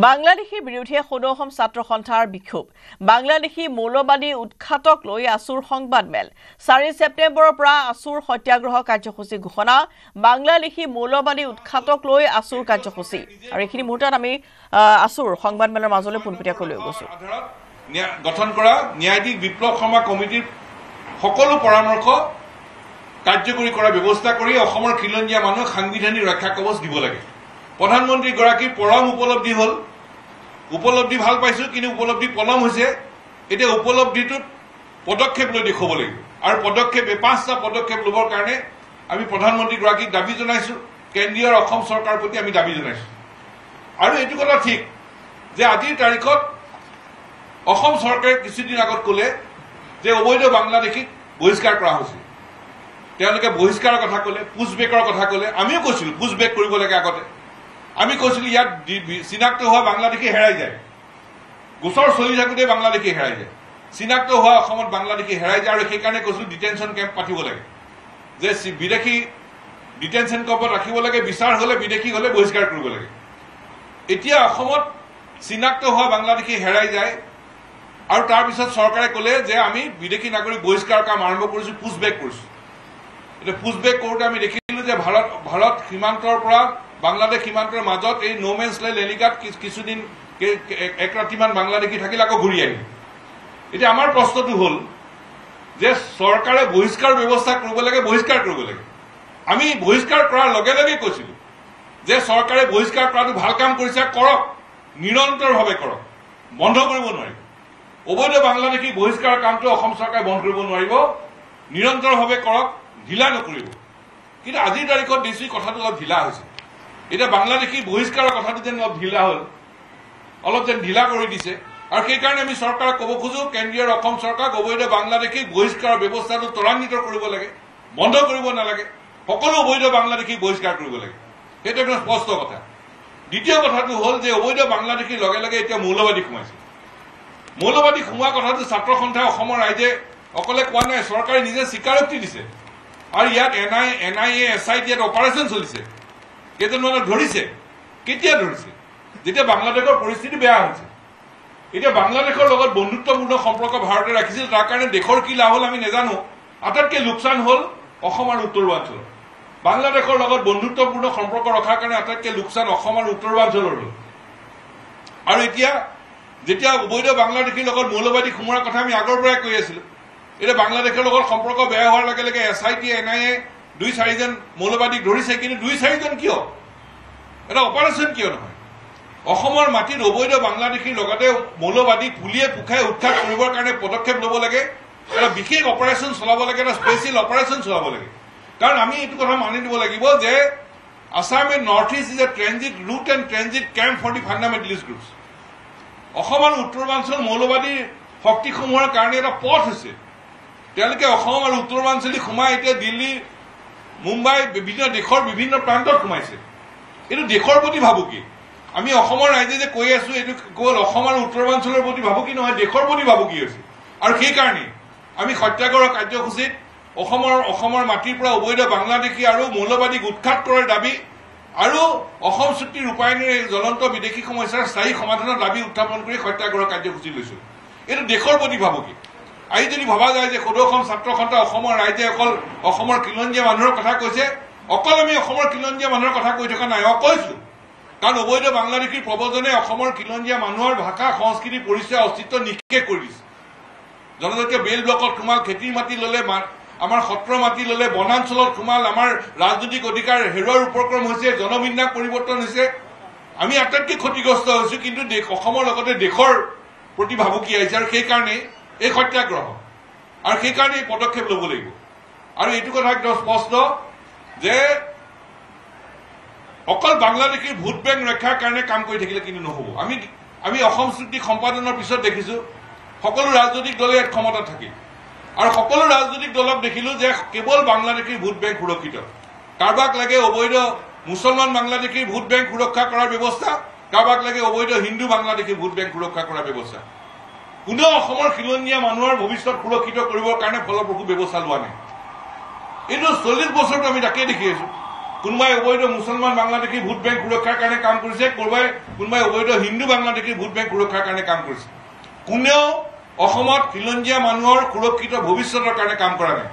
বাংলাদেশীৰ বিৰুদ্ধে সদৌহম ছাত্ৰ সন্থাৰ বিক্ষোভ বাংলাদেশী মৌলবাদী উৎখাতক লৈ আসুৰ সংবাদমেল 4 ছেপ্টেম্বৰৰ পৰা আসুৰ সত্যাগ্ৰহ কাৰ্যসূচী ঘোষণা বাংলাদেশী মৌলবাদী উৎখাতক লৈ আসুৰ কাৰ্যসূচী আৰু এইখিনি মুহূৰ্তত আমি আসুৰ সংবাদমেলৰ মাজলৈ পুনপটীয়াকৈ লৈ গৈছো গঠন কৰা ন্যায়াধীশ বিপ্লৱ শৰ্মা কমিটিৰ সকলো পৰামৰ্শ কাৰ্যকৰী কৰাৰ ব্যৱস্থা কৰি অসমৰ খিলঞ্জীয়া মানুহক সাংবিধানিক ৰক্ষা কৱচ দিব লাগে প্ৰধানমন্ত্ৰী গৰাকীৰ পৰম উপলব্ধি হল উপলব্ধি ভাল পাইছো কিন্তু উপলব্ধি পলম হৈছে এতিয়া উপলব্ধিটোত পদক্ষেপ লৈ দেখুৱাব লাগিব আৰু পদক্ষেপ 5টা পদক্ষেপ ল'বৰ কাৰণে আমি প্ৰধানমন্ত্ৰী গৰাকীক দাবী জনাইছো কেন্দ্ৰীয় অসম চৰকাৰৰ প্ৰতি আমি দাবী জনাইছো আৰু এইটো কথা ঠিক যে আজিৰ তাৰিখত অসম চৰকাৰে কিছুদিন আগত ক'লে যে অবৈধ বাংলাদেশীক বহিষ্কাৰ কৰা হৈছে তেওঁলোকে বহিষ্কাৰৰ কথা ক'লে পুছবেকৰ কথা ক'লে আমিও কৈছিলো পুছবেক কৰিব লাগে আগতে আমি কৈছিলো ইয়াত চিনাক্ত হোৱা বাংলাদেশী হেৰাই যায় গোচৰ চলি থাকোঁতে বাংলাদেশী হেৰাই যায় চিনাক্ত হোৱা অসমত বাংলাদেশী হেৰাই যায় আৰু সেইকাৰণে কৈছিলো ডিটেনশ্যন কেম্প পাতিব লাগে যে বিদেশী ডিটেনশ্যন কেম্পত ৰাখিব লাগে বিচাৰ হ'লে বিদেশী হ'লে বহিষ্কাৰ কৰিব লাগে এতিয়া অসমত চিনাক্ত হোৱা বাংলাদেশী হেৰাই যায় আৰু তাৰপিছত চৰকাৰে ক'লে যে আমি বিদেশী নাগৰিক বহিষ্কাৰ কাম আৰম্ভ কৰিছো পুছবেক কৰিছো এতিয়া পুছবেক কৰোঁতে আমি দেখিলো যে ভাৰত সীমান্তৰ পৰা বাংলাদেশ সীমান্তৰ মাজত এই নোমেন্স লেণ্ড এলেকাত কিছুদিন এক ৰাতিমান বাংলাদেশী থাকিল আকৌ ঘূৰি আহিল এতিয়া আমাৰ প্ৰশ্নটো হ'ল যে চৰকাৰে বহিষ্কাৰ ব্যৱস্থা কৰিব লাগে বহিষ্কাৰ কৰিব লাগে আমি বহিষ্কাৰ কৰাৰ লগে লগে কৈছিলো যে চৰকাৰে বহিষ্কাৰ কৰাটো ভাল কাম কৰিছে কৰক নিৰন্তৰভাৱে কৰক বন্ধ কৰিব নোৱাৰিব অবৈধ বাংলাদেশী বহিষ্কাৰৰ কামটো অসম চৰকাৰে বন্ধ কৰিব নোৱাৰিব নিৰন্তৰভাৱে কৰক ঢিলা নকৰিব কিন্তু আজিৰ তাৰিখত দেশী কথাটো অলপ ঢিলা হৈছে এতিয়া বাংলাদেশী বহিষ্কাৰৰ কথাটো যেন অলপ ঢিলা হ'ল অলপ যেন ঢিলা কৰি দিছে আৰু সেইকাৰণে আমি চৰকাৰক ক'ব খোজো কেন্দ্ৰীয় অসম চৰকাৰক অবৈধ বাংলাদেশী বহিষ্কাৰৰ ব্যৱস্থাটো ত্বৰান্বিত কৰিব লাগে বন্ধ কৰিব নালাগে সকলো অবৈধ বাংলাদেশী বহিষ্কাৰ কৰিব লাগে সেইটো একদম স্পষ্ট কথা দ্বিতীয় কথাটো হ'ল যে অবৈধ বাংলাদেশীৰ লগে লগে এতিয়া মৌলবাদী সোমাইছে মৌলবাদী সোমোৱা কথাটো ছাত্ৰ সন্থাই অসমৰ ৰাইজে অকলে কোৱা নাই চৰকাৰে নিজে স্বীকাৰোক্তি দিছে আৰু ইয়াত NIA SIT ইয়াত অপাৰেশ্যন চলিছে কেইজনমানক ধৰিছে কেতিয়া ধৰিছে যেতিয়া বাংলাদেশৰ পৰিস্থিতি বেয়া হৈছে এতিয়া বাংলাদেশৰ লগত বন্ধুত্বপূৰ্ণ সম্পৰ্ক ভাৰতে ৰাখিছিল তাৰ কাৰণে দেশৰ কি লাভ হ'ল আমি নাজানো আটাইতকৈ লোকচান হ'ল অসম আৰু উত্তৰ-পূৰ্বাঞ্চলৰ বাংলাদেশৰ লগত বন্ধুত্বপূৰ্ণ সম্পৰ্ক ৰখাৰ কাৰণে আটাইতকৈ লোকচান অসম আৰু উত্তৰ-পূৰ্বাঞ্চলৰ হ'ল আৰু এতিয়া যেতিয়া অবৈধ বাংলাদেশীৰ লগত মৌলবাদী সোমোৱাৰ কথা আমি আগৰ পৰাই কৈ আছিলো এতিয়া বাংলাদেশৰ লগত সম্পৰ্ক বেয়া হোৱাৰ লগে লগে SIT NIA 2-4জন মৌলবাদীক ধৰিছে কিন্তু 2-4জন কিয় এটা অপাৰেশ্যন কিয় নহয় অসমৰ মাটিত অবৈধ বাংলাদেশীৰ লগতে মৌলবাদী পুলিয়ে পুখাই উৎখাত কৰিবৰ কাৰণে পদক্ষেপ ল'ব লাগে এটা বিশেষ অপাৰেশ্যন চলাব লাগে এটা স্পেচিয়েল অপাৰেশ্যন চলাব লাগে কাৰণ আমি এইটো কথা মানি দিব লাগিব যে Assam and north east is a transit route and transit camp for the fundamentalist groups Assam আৰু উত্তৰ-পূৰ্বাঞ্চল মৌলবাদীৰ শক্তিসমূহৰ কাৰণে এটা পথ হৈছে তেওঁলোকে অসম আৰু উত্তৰ-পূৰ্বাঞ্চলী সোমাই এতিয়া দিল্লী মুম্বাই বিভিন্ন দেশৰ বিভিন্ন প্ৰান্তত সোমাইছে এইটো দেশৰ প্ৰতি ভাবুকি আমি অসমৰ ৰাইজে যে কৈ আছো এইটো কেৱল অসম আৰু উত্তৰ-পূৰ্বাঞ্চলৰ প্ৰতি ভাবুকি নহয় দেশৰ প্ৰতি ভাবুকি হৈছে আৰু সেইকাৰণে আমি সত্যাগ্ৰহ কাৰ্যসূচীত অসমৰ মাটিৰ পৰা অবৈধ বাংলাদেশী আৰু মৌলবাদীক উৎখাত কৰাৰ দাবী আৰু অসম চুক্তি ৰূপায়ণেৰে জ্বলন্ত বিদেশী সমস্যাৰ স্থায়ী সমাধানৰ দাবী উত্থাপন কৰি সত্যাগ্ৰহ কাৰ্যসূচী লৈছো এইটো দেশৰ প্ৰতি ভাবুকি আজি যদি ভবা যায় যে সদৌসম ছাত্ৰ সন্থা অসমৰ ৰাইজে অকল অসমৰ খিলঞ্জীয়া মানুহৰ কথা কৈছে অকল আমি অসমৰ খিলঞ্জীয়া মানুহৰ কথা কৈ থকা নাই কৈছো কাৰণ অবৈধ বাংলাদেশীৰ প্ৰবজনে অসমৰ খিলঞ্জীয়া মানুহৰ ভাষা সংস্কৃতি পৰিচয় অস্তিত্ব নিঃশেষ কৰি দিছে জনজাতীয় বেল ব্লকত সোমাল, খেতিৰ মাটি ল'লে, আমাৰ সত্ৰ মাটি ল'লে, বনাঞ্চলত সোমাল, আমাৰ ৰাজনৈতিক অধিকাৰ হেৰুৱাৰ উপক্ৰম হৈছে, জনবিন্যাস পৰিৱৰ্তন হৈছে। আমি আটাইতকৈ ক্ষতিগ্ৰস্ত হৈছোঁ, কিন্তু অসমৰ লগতে দেশৰ প্ৰতি ভাবুকি আহিছে, আৰু সেইকাৰণে এই সত্যাগ্ৰহ আৰু সেইকাৰণে এই পদক্ষেপ ল'ব লাগিব। আৰু এইটো কথা একদম স্পষ্ট যে অকল বাংলাদেশীৰ ভোট বেংক ৰক্ষাৰ কাৰণে কাম কৰি থাকিলে কিন্তু নহ'ব। আমি অসম চুক্তি সম্পাদনৰ পিছত দেখিছোঁ সকলো ৰাজনৈতিক দলে ইয়াত ক্ষমতাত থাকে, আৰু সকলো ৰাজনৈতিক দলক দেখিলোঁ যে কেৱল বাংলাদেশীৰ ভোট বেংক সুৰক্ষিত। কাৰোবাক লাগে অবৈধ মুছলমান বাংলাদেশীৰ ভোট বেংক সুৰক্ষা কৰাৰ ব্যৱস্থা, কাৰোবাক লাগে অবৈধ হিন্দু বাংলাদেশীৰ ভোট বেংক সুৰক্ষা কৰাৰ ব্যৱস্থা। কোনেও অসমৰ খিলঞ্জীয়া মানুহৰ ভৱিষ্যত সুৰক্ষিত কৰিবৰ কাৰণে ফলপ্ৰসূ ব্যৱস্থা লোৱা নাই। এইটো 40 বছৰটো আমি তাকেই দেখি আছোঁ। কোনোবাই অবৈধ মুছলমান বাংলাদেশী ভোট বেংক সুৰক্ষাৰ কাৰণে কাম কৰিছে, কোনোবাই অবৈধ হিন্দু বাংলাদেশী ভোট বেংক সুৰক্ষাৰ কাৰণে কাম কৰিছে। কোনেও অসমত খিলঞ্জীয়া মানুহৰ সুৰক্ষিত ভৱিষ্যতৰ কাৰণে কাম কৰা নাই,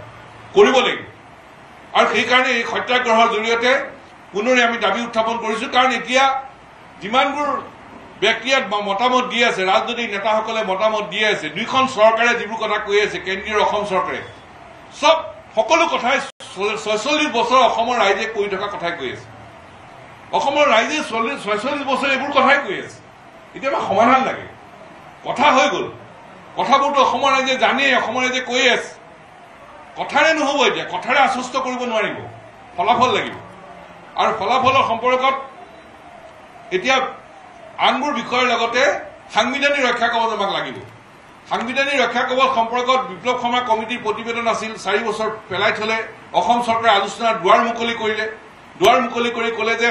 কৰিব লাগিব। আৰু সেইকাৰণে এই সত্যাগ্ৰহৰ জৰিয়তে পুনৰে আমি দাবী উত্থাপন কৰিছোঁ। কাৰণ এতিয়া যিমানবোৰ ব্যক্তিয়ে মতামত দি আছে, ৰাজনৈতিক নেতাসকলে মতামত দি আছে, দুইখন চৰকাৰে যিবোৰ কথা কৈ আছে, কেন্দ্ৰীয় অসম চৰকাৰে সকলো কথাই 46 বছৰ অসমৰ ৰাইজে কৈ থকা কথাই কৈ আছে। অসমৰ ৰাইজে 46 বছৰ এইবোৰ কথাই কৈ আছে। এতিয়া আমাক সমাধান লাগে, কথা হৈ গ'ল, কথাবোৰতো অসমৰ ৰাইজে জানেই, অসমৰ ৰাইজে কৈ আছে। কথাৰে নহ'ব, এতিয়া কথাৰে আশ্বস্ত কৰিব নোৱাৰিব, ফলাফল লাগিব। আৰু ফলাফলৰ সম্পৰ্কত এতিয়া আনবোৰ বিষয়ৰ লগতে সাংবিধানিক ৰক্ষা কবচ আমাক লাগিব। সাংবিধানিক ৰক্ষা কবচ সম্পৰ্কত বিপ্লৱ শৰ্মা কমিটিৰ প্ৰতিবেদন আছিল, 4 বছৰ পেলাই থলে। অসম চৰকাৰে আলোচনাৰ দুৱাৰ মুকলি কৰিলে, দুৱাৰ মুকলি কৰি ক'লে যে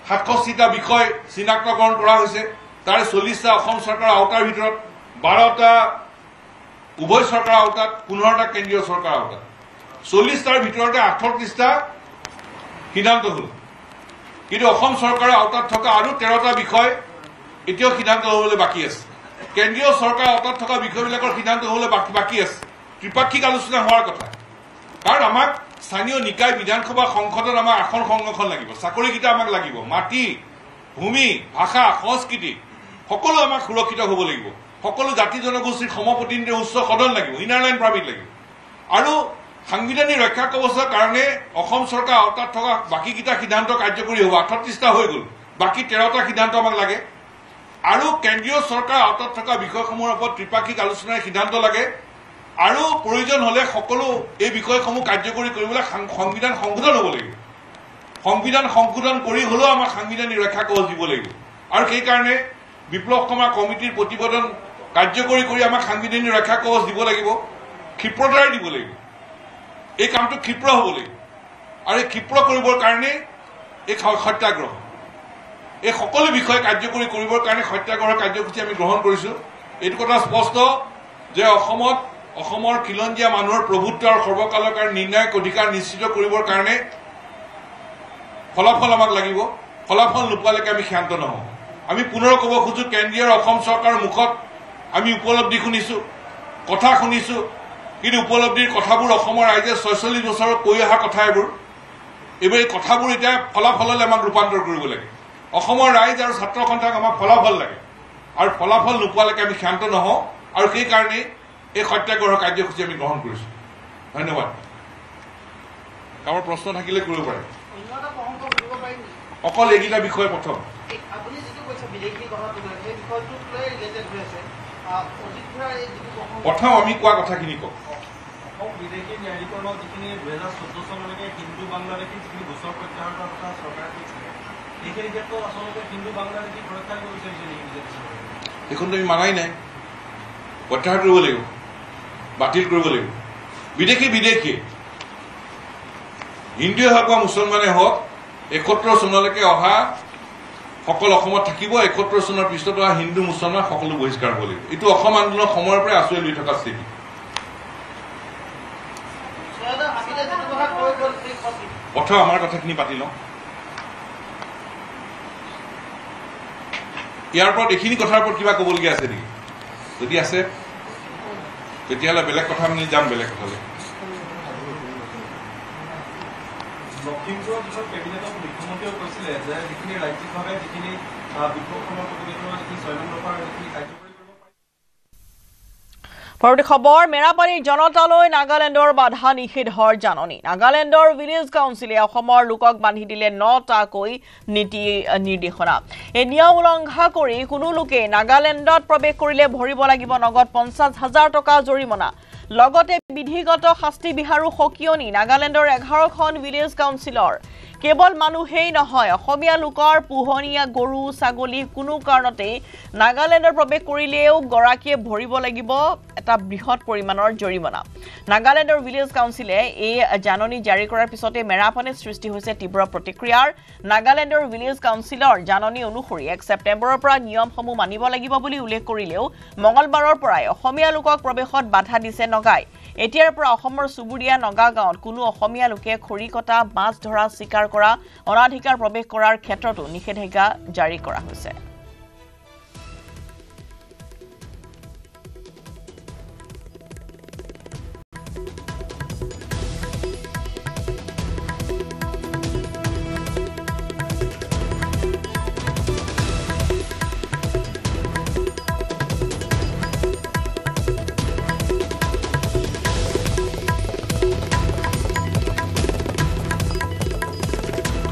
67টা বিষয় চিনাক্তকৰণ কৰা হৈছে, তাৰে 40টা অসম চৰকাৰৰ আওতাৰ ভিতৰত, 12টা উভয় চৰকাৰৰ আওতাত, 15টা কেন্দ্ৰীয় চৰকাৰৰ আওতাত। 40টাৰ ভিতৰতে 38টা সিদ্ধান্ত হ'ল, কিন্তু অসম চৰকাৰৰ আওতাত থকা আৰু 13টা বিষয় এতিয়াও সিদ্ধান্ত হ'বলৈ বাকী আছে। কেন্দ্ৰীয় চৰকাৰৰ আওতাত থকা বিষয়বিলাকৰ সিদ্ধান্ত হ'বলৈ বাকী আছে। ত্ৰিপাক্ষিক আলোচনা হোৱাৰ কথা। কাৰণ আমাক স্থানীয় নিকায়, বিধানসভা, সংসদত আমাৰ আসন সংৰক্ষণ লাগিব, চাকৰিকেইটা আমাক লাগিব, মাটি, ভূমি, ভাষা, সংস্কৃতি সকলো আমাক সুৰক্ষিত হ'ব লাগিব। সকলো জাতি জনগোষ্ঠীৰ সমপ্ৰতিনিধিৰ উচ্চ সদন লাগিব, ইনাৰ লাইন পাৰ্মিট লাগিব। আৰু সাংবিধানিক ৰক্ষা কবচৰ কাৰণে অসম চৰকাৰৰ আওতাত থকা বাকীকেইটা সিদ্ধান্ত কাৰ্যকৰী হ'ব। 38টা হৈ গ'ল, বাকী 13টা সিদ্ধান্ত আমাক লাগে। আৰু কেন্দ্ৰীয় চৰকাৰৰ আওতাত থকা বিষয়সমূহৰ ওপৰত ত্ৰিপাক্ষিক আলোচনাৰ সিদ্ধান্ত লাগে। আৰু প্ৰয়োজন হ'লে সকলো এই বিষয়সমূহ কাৰ্যকৰী কৰিবলৈ সংবিধান সংশোধন হ'ব লাগিব। সংবিধান সংশোধন কৰি হ'লেও আমাক সাংবিধানিক ৰক্ষা কবচ দিব লাগিব। আৰু সেইকাৰণে বিপ্লৱ শৰ্মা কমিটিৰ প্ৰতিবেদন কাৰ্যকৰী কৰি আমাক সাংবিধানিক ৰক্ষা কবচ দিব লাগিব, ক্ষিপ্ৰতাৰে দিব লাগিব। এই কামটো ক্ষিপ্ৰ হ'ব লাগিব। আৰু এই ক্ষিপ্ৰ কৰিবৰ কাৰণে এই সত্যাগ্ৰহ, এই সকলো বিষয় কাৰ্যকৰী কৰিবৰ কাৰণে সত্যাগ্ৰহৰ কাৰ্যসূচী আমি গ্ৰহণ কৰিছোঁ। এইটো কথা স্পষ্ট যে অসমৰ খিলঞ্জীয়া মানুহৰ প্ৰভুত্ব আৰু সৰ্বকালৰ কাৰণে নিৰ্ণায়ক অধিকাৰ নিশ্চিত কৰিবৰ কাৰণে ফলাফল আমাক লাগিব। ফলাফল নোপোৱালৈকে আমি ক্ষান্ত নহওঁ। আমি পুনৰ ক'ব খোজোঁ, কেন্দ্ৰীয় অসম চৰকাৰৰ মুখত আমি উপলব্ধি শুনিছোঁ, কথা শুনিছোঁ, কিন্তু উপলব্ধিৰ কথাবোৰ অসমৰ ৰাইজে 46 বছৰত কৈ অহা কথা এইবোৰ এই কথাবোৰ এতিয়া ফলাফললৈ আমাক ৰূপান্তৰ কৰিব লাগে। অসমৰ ৰাইজ আৰু ছাত্ৰ সন্থাক আমাক ফলাফল লাগে, আৰু ফলাফল নোপোৱালৈকে আমি ক্ষান্ত নহওঁ। আৰু সেইকাৰণেই এই সত্যাগ্ৰহৰ কাৰ্যসূচী আমি গ্ৰহণ কৰিছোঁ। ধন্যবাদ। কাৰোবাৰ প্ৰশ্ন থাকিলে কৰিব পাৰে। অকল এইকেইটা বিষয় প্ৰথম আমি কোৱা কথাখিনি কওঁ। বিদেশী ন্যায়াধিকৰণৰ যিখিনি 2014 চনলৈকে হিন্দু বাংলাদেশী যিখিনি গোচৰ প্ৰত্যাহাৰ কৰাৰ কথা চৰকাৰে কৈছিলে, এইখিনি ক্ষেত্ৰত আচলতে হিন্দু বাংলাদেশী সুৰক্ষা দিব বিচাৰিছে নেকি? এইখন তুমি মানাই নাই, প্ৰত্যাহাৰ কৰিব লাগিব, বাতিল কৰিব লাগিব। বিদেশী হিন্দুৱে হওক বা মুছলমানে হওক, 71 চনলৈকে অহা সকলো অসমত থাকিব। 71 চনৰ পিছত অহা হিন্দু মুছলমান সকলো বহিষ্কাৰ হ'ব লাগিব। এইটো অসম আন্দোলনৰ সময়ৰ পৰাই আঁচুৰি লৈ থকা স্থিতি। প্ৰথম আমাৰ কথাখিনি পাতি লওঁ। ইয়াৰ ওপৰত এইখিনি কথাৰ ওপৰত কিবা ক'বলগীয়া আছে নেকি? যদি আছে তেতিয়াহ'লে বেলেগ কথা আমি যাম বেলেগ কথালৈ। লখিমপুৰৰ পিছত কেবিনেটত মুখ্যমন্ত্ৰীয়ে কৈছিলে যে যিখিনি ৰাজ্যিকভাৱে যিখিনি বিপ্লৱ শৰ্মা প্ৰতিবেদনৰ যিখিনি 6 নং দফাৰ যিখিনি কাৰ্যকৰী পৰৱৰ্তী খবৰ মেৰাপানীৰ জনতালৈ নাগালেণ্ডৰ বাধা নিষেধৰ জাননী নাগালেণ্ডৰ ভিলেজ কাউন্সিলে অসমৰ লোকক বান্ধি দিলে 9টাকৈ নীতি নিৰ্দেশনা এই নিয়ম উলংঘা কৰি কোনো লোকে নাগালেণ্ডত প্ৰৱেশ কৰিলে ভৰিব লাগিব নগদ 50,000 টকা জৰিমনা লগতে বিধিগত শাস্তি বিহাৰো সকিয়নি নাগালেণ্ডৰ 11খন ভিলেজ কাউন্সিলৰ কেৱল মানুহেই নহয় অসমীয়া লোকৰ পুহনীয়া গৰু ছাগলী কোনো কাৰণতে নাগালেণ্ডৰ প্ৰৱেশ কৰিলেও গৰাকীয়ে ভৰিব লাগিব এটা বৃহৎ পৰিমাণৰ জৰিমনা নাগালেণ্ডৰ ভিলেজ কাউন্সিলে এই জাননী জাৰি কৰাৰ পিছতে মেৰাপানীত সৃষ্টি হৈছে তীব্ৰ প্ৰতিক্ৰিয়াৰ নাগালেণ্ডৰ ভিলেজ কাউন্সিলৰ জাননী অনুসৰি 1 ছেপ্টেম্বৰৰ পৰা নিয়মসমূহ মানিব লাগিব বুলি উল্লেখ কৰিলেও মঙলবাৰৰ পৰাই অসমীয়া লোকক প্ৰৱেশত বাধা দিছে নগাই এতিয়াৰ পৰা অসমৰ সুবুৰীয়া নগা গাঁৱত কোনো অসমীয়া লোকে খৰি কটা মাছ ধৰা শিকাৰ কৰা অনাধিকাৰ প্ৰৱেশ কৰাৰ ক্ষেত্ৰতো নিষেধাজ্ঞা জাৰি কৰা হৈছে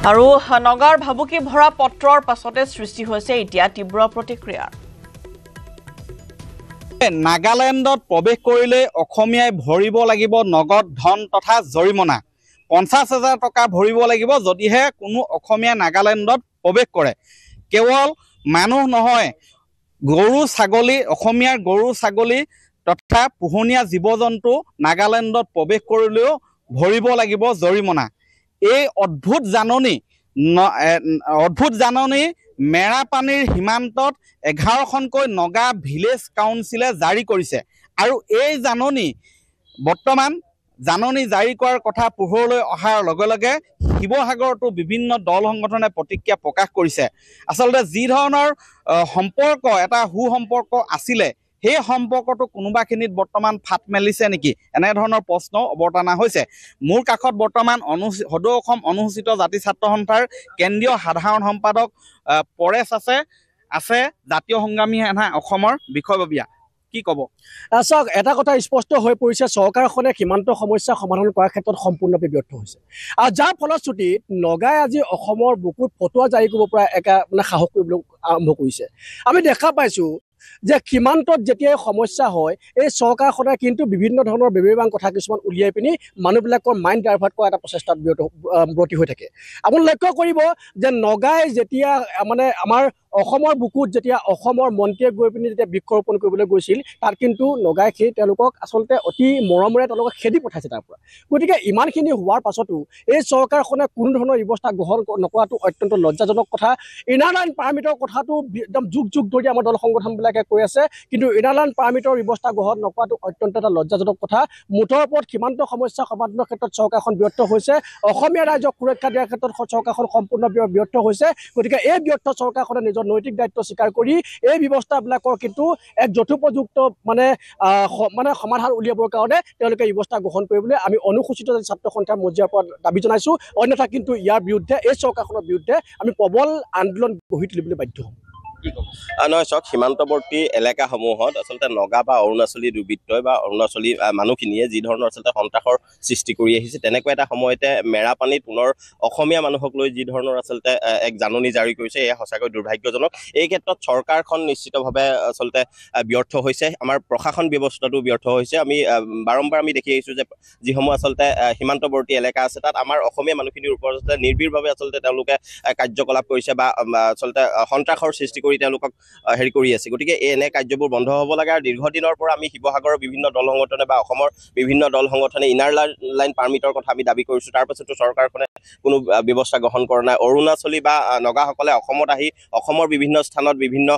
আৰু নগাৰ ভাবুকি ভৰা পত্ৰৰ পাছতে সৃষ্টি হৈছে এতিয়া তীব্ৰ প্ৰতিক্ৰিয়া নাগালেণ্ডত প্ৰৱেশ কৰিলে অসমীয়াই ভৰিব লাগিব নগদ ধন তথা জৰিমনা 50,000 টকা ভৰিব লাগিব যদিহে কোনো অসমীয়া নাগালেণ্ডত প্ৰৱেশ কৰে কেৱল মানুহ নহয় গৰু ছাগলী অসমীয়াৰ গৰু ছাগলী তথা পোহনীয়া জীৱ-জন্তু নাগালেণ্ডত প্ৰৱেশ কৰিলেও ভৰিব লাগিব জৰিমনা এই অদ্ভুত জাননী মেৰাপানীৰ সীমান্তত 11খনকৈ নগা ভিলেজ কাউন্সিলে জাৰি কৰিছে আৰু এই বৰ্তমান জাননী জাৰি কৰাৰ কথা পোহৰলৈ অহাৰ লগে লগে শিৱসাগৰতো বিভিন্ন দল সংগঠনে প্ৰতিক্ৰিয়া প্ৰকাশ কৰিছে আচলতে যি ধৰণৰ সম্পৰ্ক এটা সুসম্পৰ্ক আছিলে সেই সম্পৰ্কটো কোনোবাখিনিত বৰ্তমান ফাট মেলিছে নেকি এনে ধৰণৰ প্ৰশ্ন অৱতাৰণা হৈছে মোৰ কাষত বৰ্তমান সদৌ অসম অনুসূচিত জাতি ছাত্ৰ সন্থাৰ কেন্দ্ৰীয় সাধাৰণ সম্পাদক পৰেশ আছে জাতীয় সংগ্ৰামী সেনা অসমৰ বিষয়ববীয়া কি ক'ব চাওক এটা কথা স্পষ্ট হৈ পৰিছে চৰকাৰখনে সীমান্ত সমস্যা সমাধান কৰাৰ ক্ষেত্ৰত সম্পূৰ্ণৰূপে ব্যৰ্থ হৈছে আৰু যাৰ ফলশ্ৰুতিত নগাই আজি অসমৰ বুকুত ফটোৱা জাৰি কৰিব পৰা সাহস কৰিবলৈ আৰম্ভ কৰিছে আমি দেখা পাইছোঁ যে সীমান্তত যেতিয়াই সমস্যা হয় এই চৰকাৰখনে কিন্তু বিভিন্ন ধৰণৰ বেবেবাং কথা কিছুমান উলিয়াই পিনি মানুহবিলাকৰ মাইণ্ড ডাইভাৰ্ট কৰা এটা প্ৰচেষ্টাত ব্ৰতী হৈ থাকে আপুনি লক্ষ্য কৰিব যে নগাই যেতিয়া আমাৰ অসমৰ বুকুত যেতিয়া অসমৰ মন্ত্ৰীয়ে গৈ পিনি যেতিয়া বৃক্ষৰোপণ কৰিবলৈ গৈছিল তাত কিন্তু নগাই তেওঁলোকক আচলতে অতি মৰমেৰে তেওঁলোকক খেদি পঠাইছে তাৰ পৰা গতিকে ইমানখিনি হোৱাৰ পাছতো এই চৰকাৰখনে কোনো ধৰণৰ ব্যৱস্থা গ্ৰহণ নকৰাটো অত্যন্ত লজ্জাজনক কথা ইনাৰ লাইন পাৰ্মিটৰ কথাটো একদম যুগ ধৰি আমাৰ দল সংগঠনবিলাকে কৈ আছে কিন্তু ইনাৰ লাইন পাৰ্মিটৰ ব্যৱস্থা গ্ৰহণ নকৰাটো অত্যন্ত এটা লজ্জাজনক কথা মুঠৰ ওপৰত সীমান্ত সমস্যা সমাধানৰ ক্ষেত্ৰত চৰকাৰখন ব্যৰ্থ হৈছে অসমীয়া ৰাইজক সুৰক্ষা দিয়াৰ ক্ষেত্ৰত চৰকাৰখন সম্পূৰ্ণ ব্যৰ্থ হৈছে গতিকে এই ব্যৰ্থ চৰকাৰখনে নিজৰ নৈতিক দায়িত্ব স্বীকাৰ কৰি এই ব্যৱস্থাবিলাকৰ কিন্তু এক যথোপযুক্ত সমাধান উলিয়াবৰ কাৰণে তেওঁলোকে ব্যৱস্থা গ্ৰহণ কৰিবলৈ আমি অনুসূচিত ছাত্ৰ সন্থাৰ মজিয়াৰ পৰা দাবী জনাইছোঁ অন্যথা কিন্তু ইয়াৰ বিৰুদ্ধে এই চৰকাৰখনৰ বিৰুদ্ধে আমি প্ৰবল আন্দোলন গঢ়ি তুলিবলৈ বাধ্য হ'ম নহয় চাওক সীমান্তৱৰ্তী এলেকাসমূহত আচলতে নগা বা অৰুণাচলী দুৰ্বৃত্তই বা অৰুণাচলী মানুহখিনিয়ে যি ধৰণৰ আচলতে সন্ত্ৰাসৰ সৃষ্টি কৰি আহিছে তেনেকুৱা এটা সময়তে মেৰাপানীত পুনৰ অসমীয়া মানুহক লৈ যি ধৰণৰ আচলতে এক জাননী জাৰি কৰিছে এয়া সঁচাকৈ দুৰ্ভাগ্যজনক এই ক্ষেত্ৰত চৰকাৰখন নিশ্চিতভাৱে আচলতে ব্যৰ্থ হৈছে আমাৰ প্ৰশাসন ব্যৱস্থাটো ব্যৰ্থ হৈছে আমি বাৰম্বাৰ আমি দেখি আহিছোঁ যে যিসমূহ আচলতে সীমান্তৱৰ্তী এলেকা আছে তাত আমাৰ অসমীয়া মানুহখিনিৰ ওপৰত নিৰ্ভীৰভাৱে আচলতে তেওঁলোকে কাৰ্যকলাপ কৰিছে বা আচলতে সন্ত্ৰাসৰ সৃষ্টি কৰি তেওঁলোকক হেৰি কৰি আছে গতিকে এনে কাৰ্যবোৰ বন্ধ হ'ব লাগে আৰু দীৰ্ঘদিনৰ পৰা আমি শিৱসাগৰৰ বিভিন্ন দল সংগঠনে বা অসমৰ বিভিন্ন দল সংগঠনে ইনাৰ লাইন পাৰ্মিটৰ কথা আমি দাবী কৰিছোঁ তাৰ পাছতো চৰকাৰখনে কোনো ব্যৱস্থা গ্ৰহণ কৰা নাই অৰুণাচলী বা নগাসকলে অসমত আহি অসমৰ বিভিন্ন স্থানত বিভিন্ন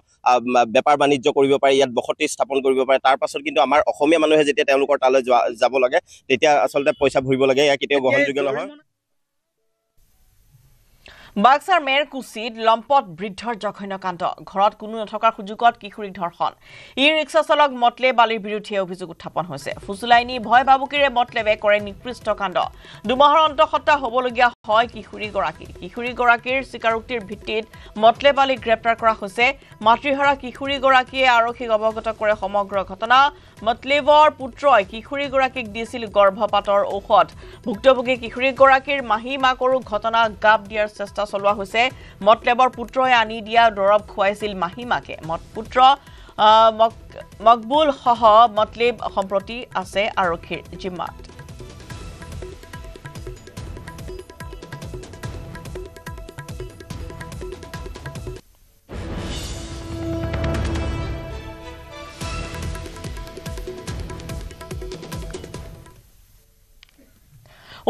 বেপাৰ বাণিজ্য কৰিব পাৰে ইয়াত বসতি স্থাপন কৰিব পাৰে তাৰ পাছত কিন্তু আমাৰ অসমীয়া মানুহে যেতিয়া তেওঁলোকৰ তালৈ যাব লাগে তেতিয়া আচলতে পইচা ভৰিব লাগে ইয়াৰ কেতিয়াও গ্ৰহণযোগ্য নহয় বাক্সাৰ মেৰকুচিত লম্পট বৃদ্ধৰ জঘন্য কাণ্ড ঘৰত কোনো নথকাৰ সুযোগত কিশোৰীক ধৰ্ষণ ই-ৰিক্সা চালক মতলে বালিৰ বিৰুদ্ধে অভিযোগ উত্থাপন হৈছে ফুচুলাইনি ভয় ভাবুকিৰে মতলেবে কৰে নিকৃষ্ট কাণ্ড দুমাহৰ অন্তঃসত্ত্বা হ'বলগীয়া হয় কিশোৰীগৰাকীৰ স্বীকাৰোক্তিৰ ভিত্তিত মতলেব আলী গ্ৰেপ্তাৰ কৰা হৈছে মাতৃহাৰা কিশোৰীগৰাকীয়ে আৰক্ষীক অৱগত কৰে সমগ্ৰ ঘটনা মতলেবৰ পুত্ৰই কিশোৰীগৰাকীক দিছিল গৰ্ভপাতৰ ঔষধ ভুক্তভোগী কিশোৰীগৰাকীৰ মাহী মাকৰো ঘটনা গাপ দিয়াৰ চেষ্টা চলোৱা হৈছে মতলেবৰ পুত্ৰই আনি দিয়া দৰৱ খুৱাইছিল মাহী মাকে পুত্ৰ মকবুল সহ মতলেব সম্প্ৰতি আছে আৰক্ষীৰ জিম্মাত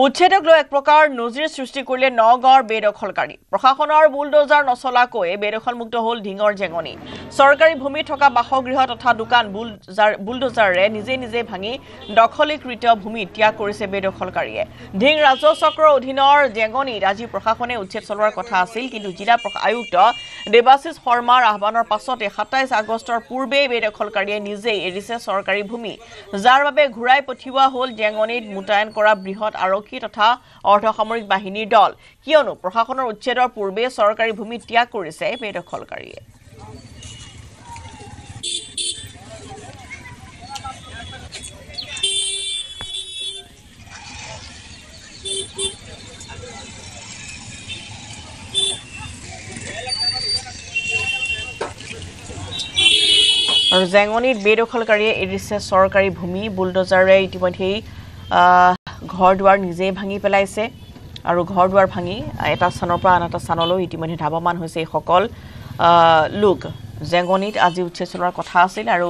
উচ্ছেদক লৈ এক প্ৰকাৰ নজিৰ সৃষ্টি কৰিলে নগাঁৱৰ বেদখলকাৰী প্ৰশাসনৰ বুলডোজাৰ নচলাকৈ বেদখলমুক্ত হ'ল ঢিঙৰ জেঙনি চৰকাৰী ভূমি থকা বাসগৃহ তথা দোকান বুলডোজাৰে নিজে ভাঙি দখলীকৃত ভূমি ত্যাগ কৰিছে বেদখলকাৰীয়ে ঢিং ৰাজহ চক্ৰৰ অধীনৰ জেঙনিত আজি প্ৰশাসনে উচ্ছেদ চলোৱাৰ কথা আছিল কিন্তু জিলা আয়ুক্ত দেৱাশিষ শৰ্মাৰ আহ্বানৰ পাছতে 27 আগষ্টৰ পূৰ্বে বেদখলকাৰীয়ে নিজেই এৰিছে চৰকাৰী ভূমি যাৰ বাবে ঘূৰাই পঠিওৱা হ'ল জেঙনিত মুতায়ন কৰা বৃহৎ আৰক্ষী তথা অৰ্ধসামৰিক বাহিনীৰ দল কিয়নো প্ৰশাসনৰ উচ্ছেদৰ পূৰ্বে চৰকাৰী ভূমি ত্যাগ কৰিছে বেদখলকাৰীয়ে আৰু জেঙনিত বেদখলকাৰীয়ে এৰিছে চৰকাৰী ভূমি বুলডোজাৰে ইতিমধ্যেই ঘৰ দুৱাৰ নিজে ভাঙি পেলাইছে আৰু ঘৰ দুৱাৰ ভাঙি এটা স্থানৰ পৰা আন এটা স্থানলৈ ইতিমধ্যে ধাৱমান হৈছে এই সকল লোক জেঙনিত আজি উচ্ছেদ চলোৱাৰ কথা আছিল আৰু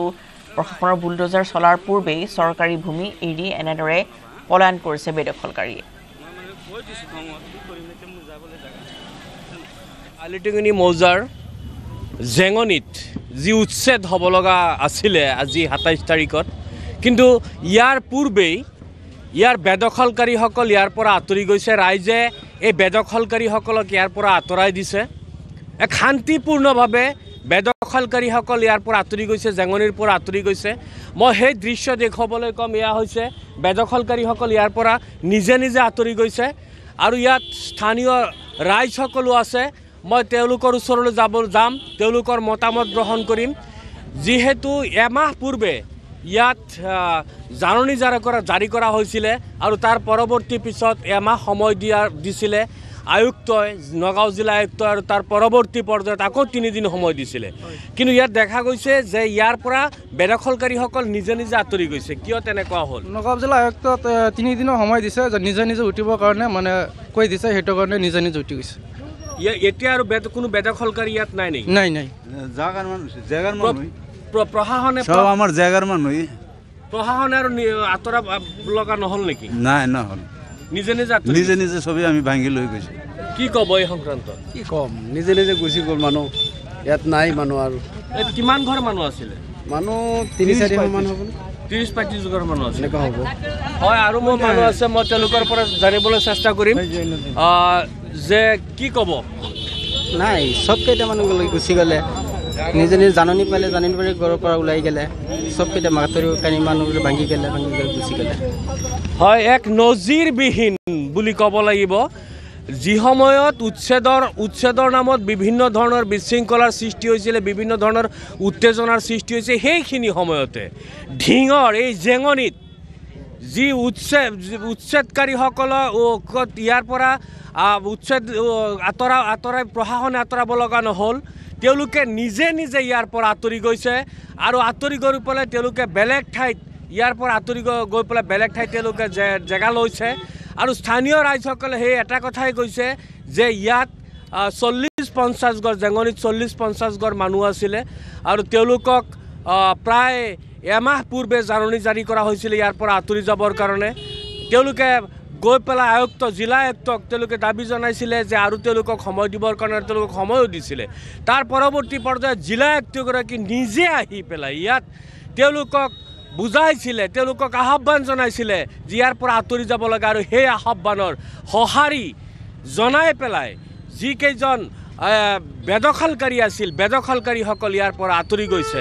প্ৰশাসনৰ বুলডোজাৰ চলাৰ পূৰ্বেই চৰকাৰী ভূমি এৰি এনেদৰে পলায়ন কৰিছে বেদখলকাৰীয়ে আলিটিঙনি মৌজাৰ জেঙনিত যি উচ্ছেদ হ'ব লগা আছিলে আজি 27 তাৰিখত কিন্তু ইয়াৰ পূৰ্বেই ইয়াৰ বেদখলকাৰীসকল ইয়াৰ পৰা আঁতৰি গৈছে ৰাইজে এই বেদখলকাৰীসকলক ইয়াৰ পৰা আঁতৰাই দিছে এক শান্তিপূৰ্ণভাৱে বেদখলকাৰীসকল ইয়াৰ পৰা আঁতৰি গৈছে জেঙনিৰ পৰা আঁতৰি গৈছে মই সেই দৃশ্য দেখুৱাবলৈ কম এয়া হৈছে বেদখলকাৰীসকল ইয়াৰ পৰা নিজে আঁতৰি গৈছে আৰু ইয়াত স্থানীয় ৰাইজসকলো আছে মই তেওঁলোকৰ ওচৰলৈ যাম তেওঁলোকৰ মতামত গ্ৰহণ কৰিম যিহেতু এমাহ পূৰ্বে ইয়াত জাননী জাৰি কৰা হৈছিলে আৰু তাৰ পৰৱৰ্তী পিছত এমাহ সময় দিছিলে আয়ুক্তই নগাঁও জিলা আয়ুক্ত আৰু তাৰ পৰৱৰ্তী পৰ্যায়ত আকৌ 3 দিন সময় দিছিলে কিন্তু ইয়াত দেখা গৈছে যে ইয়াৰ পৰা বেদখলকাৰীসকল নিজে আঁতৰি গৈছে কিয় তেনেকুৱা হ'ল নগাঁও জিলা আয়ুক্ত 3 দিনৰ সময় দিছে যে নিজে উঠিবৰ কাৰণে মানে কৈ দিছে সেইটো কাৰণে নিজে উঠি গৈছে এতিয়া আৰু কোনো বেদখলকাৰী ইয়াত নাই নেকি নাই জাগাৰ মানুহ প্ৰশাসনে সব আমাৰ জাগাৰ মানুহ প্ৰশাসনে আৰু আঁতৰা লগা নহ'ল নেকি নাই নহ'ল নিজে সবেই আমি ভাঙি লৈ গৈছোঁ কি ক'ব এই সংক্ৰান্তত কি ক'ম নিজে গুচি গ'ল মানুহ ইয়াত নাই মানুহ আৰু কিমান ঘৰ মানুহ আছিলে মানুহ 3-4 মান হ'ব 30-35 ঘৰ মানুহ আছে এনেকুৱা হ'ব হয় আৰু মোৰ মানুহ আছে মই তেওঁলোকৰ পৰা জানিবলৈ চেষ্টা কৰিম যে কি ক'ব নাই সবকেইটা মানুহ গুচি গ'লে নিজে জাননী পালে ঘৰৰ পৰা ওলাই গ'লে সবকেইটা মাতৰি কানি মানুহ ভাঙি গ'লে গুচি গ'লে হয় এক নজিৰবিহীন বুলি ক'ব লাগিব যি সময়ত উচ্ছেদৰ নামত বিভিন্ন ধৰণৰ বিশৃংখলাৰ সৃষ্টি হৈছিলে বিভিন্ন ধৰণৰ উত্তেজনাৰ সৃষ্টি হৈছে সেইখিনি সময়তে ঢিঙৰ এই জেঙনিত যি উচ্ছেদকাৰীসকলক ইয়াৰ পৰা উচ্ছেদ আঁতৰাই প্ৰশাসনে আঁতৰাব লগা নহ'ল তেওঁলোকে নিজে ইয়াৰ পৰা আঁতৰি গৈছে আৰু আঁতৰি গৈ পেলাই তেওঁলোকে বেলেগ ঠাইত ইয়াৰ পৰা আঁতৰি গৈ পেলাই বেলেগ ঠাইত তেওঁলোকে জেগা লৈছে আৰু স্থানীয় ৰাইজসকলে সেই এটা কথাই কৈছে যে ইয়াত 40-50 গড় জেঙনিত 40-50 গড় মানুহ আছিলে আৰু তেওঁলোকক প্ৰায় এমাহ পূৰ্বে জাননী জাৰি কৰা হৈছিলে ইয়াৰ পৰা আঁতৰি যাবৰ কাৰণে তেওঁলোকে গৈ পেলাই জিলা আয়ুক্তক তেওঁলোকে দাবী জনাইছিলে যে আৰু তেওঁলোকক সময় দিবৰ কাৰণে তেওঁলোকক সময়ো দিছিলে তাৰ পৰৱৰ্তী পৰ্যায়ত জিলা আয়ুক্তগৰাকী নিজে আহি পেলাই ইয়াত তেওঁলোকক বুজাইছিলে তেওঁলোকক আহ্বান জনাইছিলে যে ইয়াৰ পৰা আঁতৰি যাব লাগে আৰু সেই আহ্বানৰ সঁহাৰি জনাই পেলাই যিকেইজন বেদখলকাৰী আছিল বেদখলকাৰীসকল ইয়াৰ পৰা আঁতৰি গৈছে